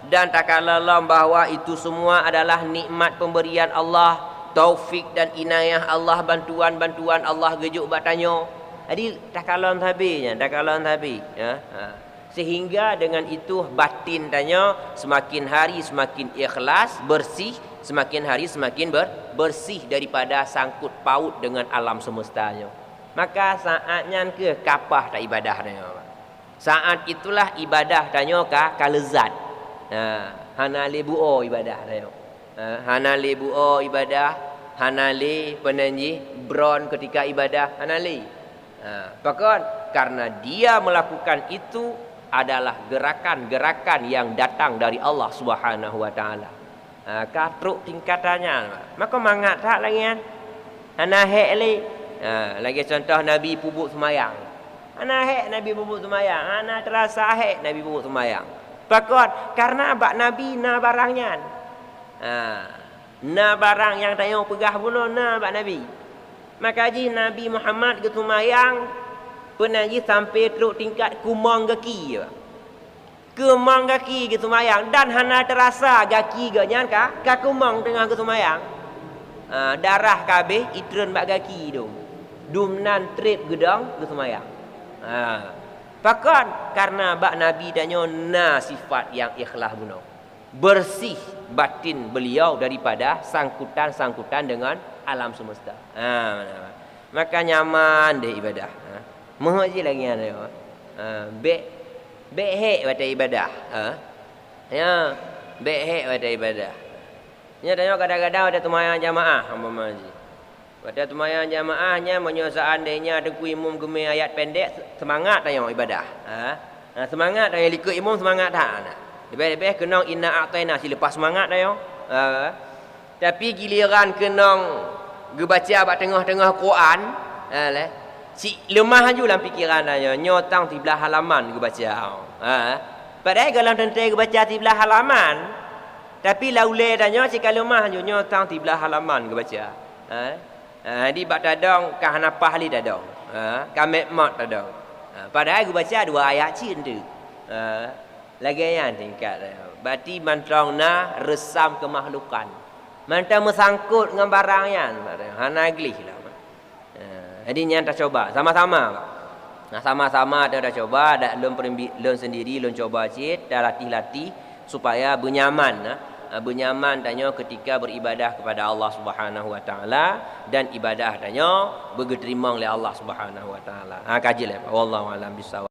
Dan takalon bahwa itu semua adalah nikmat pemberian Allah, taufik dan inayah Allah, bantuan-bantuan Allah gejuk bertanya. Jadi takalon tabinya, takalon tabi. Sehingga dengan itu batin tanya semakin hari semakin ikhlas, bersih, semakin hari semakin bersih daripada sangkut paut dengan alam semestanya. Maka saatnya ke kapah tak ibadah tanya. Saat itulah ibadah tanya ka lezat. Hana le buo ibadah tanya. Hana le buo ibadah, hana le penanji bron ketika ibadah, hana le. Bahkan karena dia melakukan itu adalah gerakan-gerakan yang datang dari Allah Subhanahu wa taala. Katruk tingkatannya. Maka mangat tak lagi kan. Ana hek le. Lagi contoh Nabi pupuk semayang. Ana hek Nabi pupuk semayang. Ana terasa hek Nabi pupuk semayang. Bahkan karena abak Nabi na barangnya. Na barang yang tayang pegah bunuh na abak Nabi. Maka ji Nabi Muhammad ke semayang pernah je sampai teruk tingkat kumang kaki. Kumang kaki ke semayang. Dan hana terasa kaki ganyan ka kumang tengah ke semayang. Darah kabeh itren bak kaki tu. Dumnan trip gedang ke semayang. Bahkan karena bak Nabi danyo na sifat yang ikhlas guna. Bersih batin beliau daripada sangkutan-sangkutan dengan alam semesta. Maka nyaman deh ibadah. Mohon je lagi ada. Baik hek pada ibadah. Ya, baik hek pada ibadah. Nya tanya kadang-kadang ada tumayang jamaah hamba maji. Pada tumayang jamaahnya menyosaan dehnya ada imam gemai ayat pendek semangat tanya ibadah. Semangat tanya ikut imam semangat tak. Lebih-lebih kenang inna a'taina selepas semangat tanya. Tapi giliran kenang gebaca bak tengah-tengah Quran, si lemah aja dalam fikiran dia. Nyotang di belah halaman ke baca. Padahal kalau tentu ke baca di belah halaman. Tapi laulai tanya si kalau lemah aja nyotang di belah halaman ke baca. Di bak tadang kah napah li tadang. Kamet mat tadang. Padahal ke baca dua ayat cin tu. Lagi yang tingkat dia. Berarti mantrang na resam kemakhlukan. Mantrang mesangkut dengan barangnya. Hana glih lah. Jadi yang tak coba sama-sama. Sama-sama dah coba, dah lon sendiri lon coba cit, dah latih-latih supaya bernyaman. Bernyaman tanya ketika beribadah kepada Allah Subhanahu wa taala dan ibadah tanya berterima oleh Allah Subhanahu wa taala. Kajilah wallahu alam bisawab.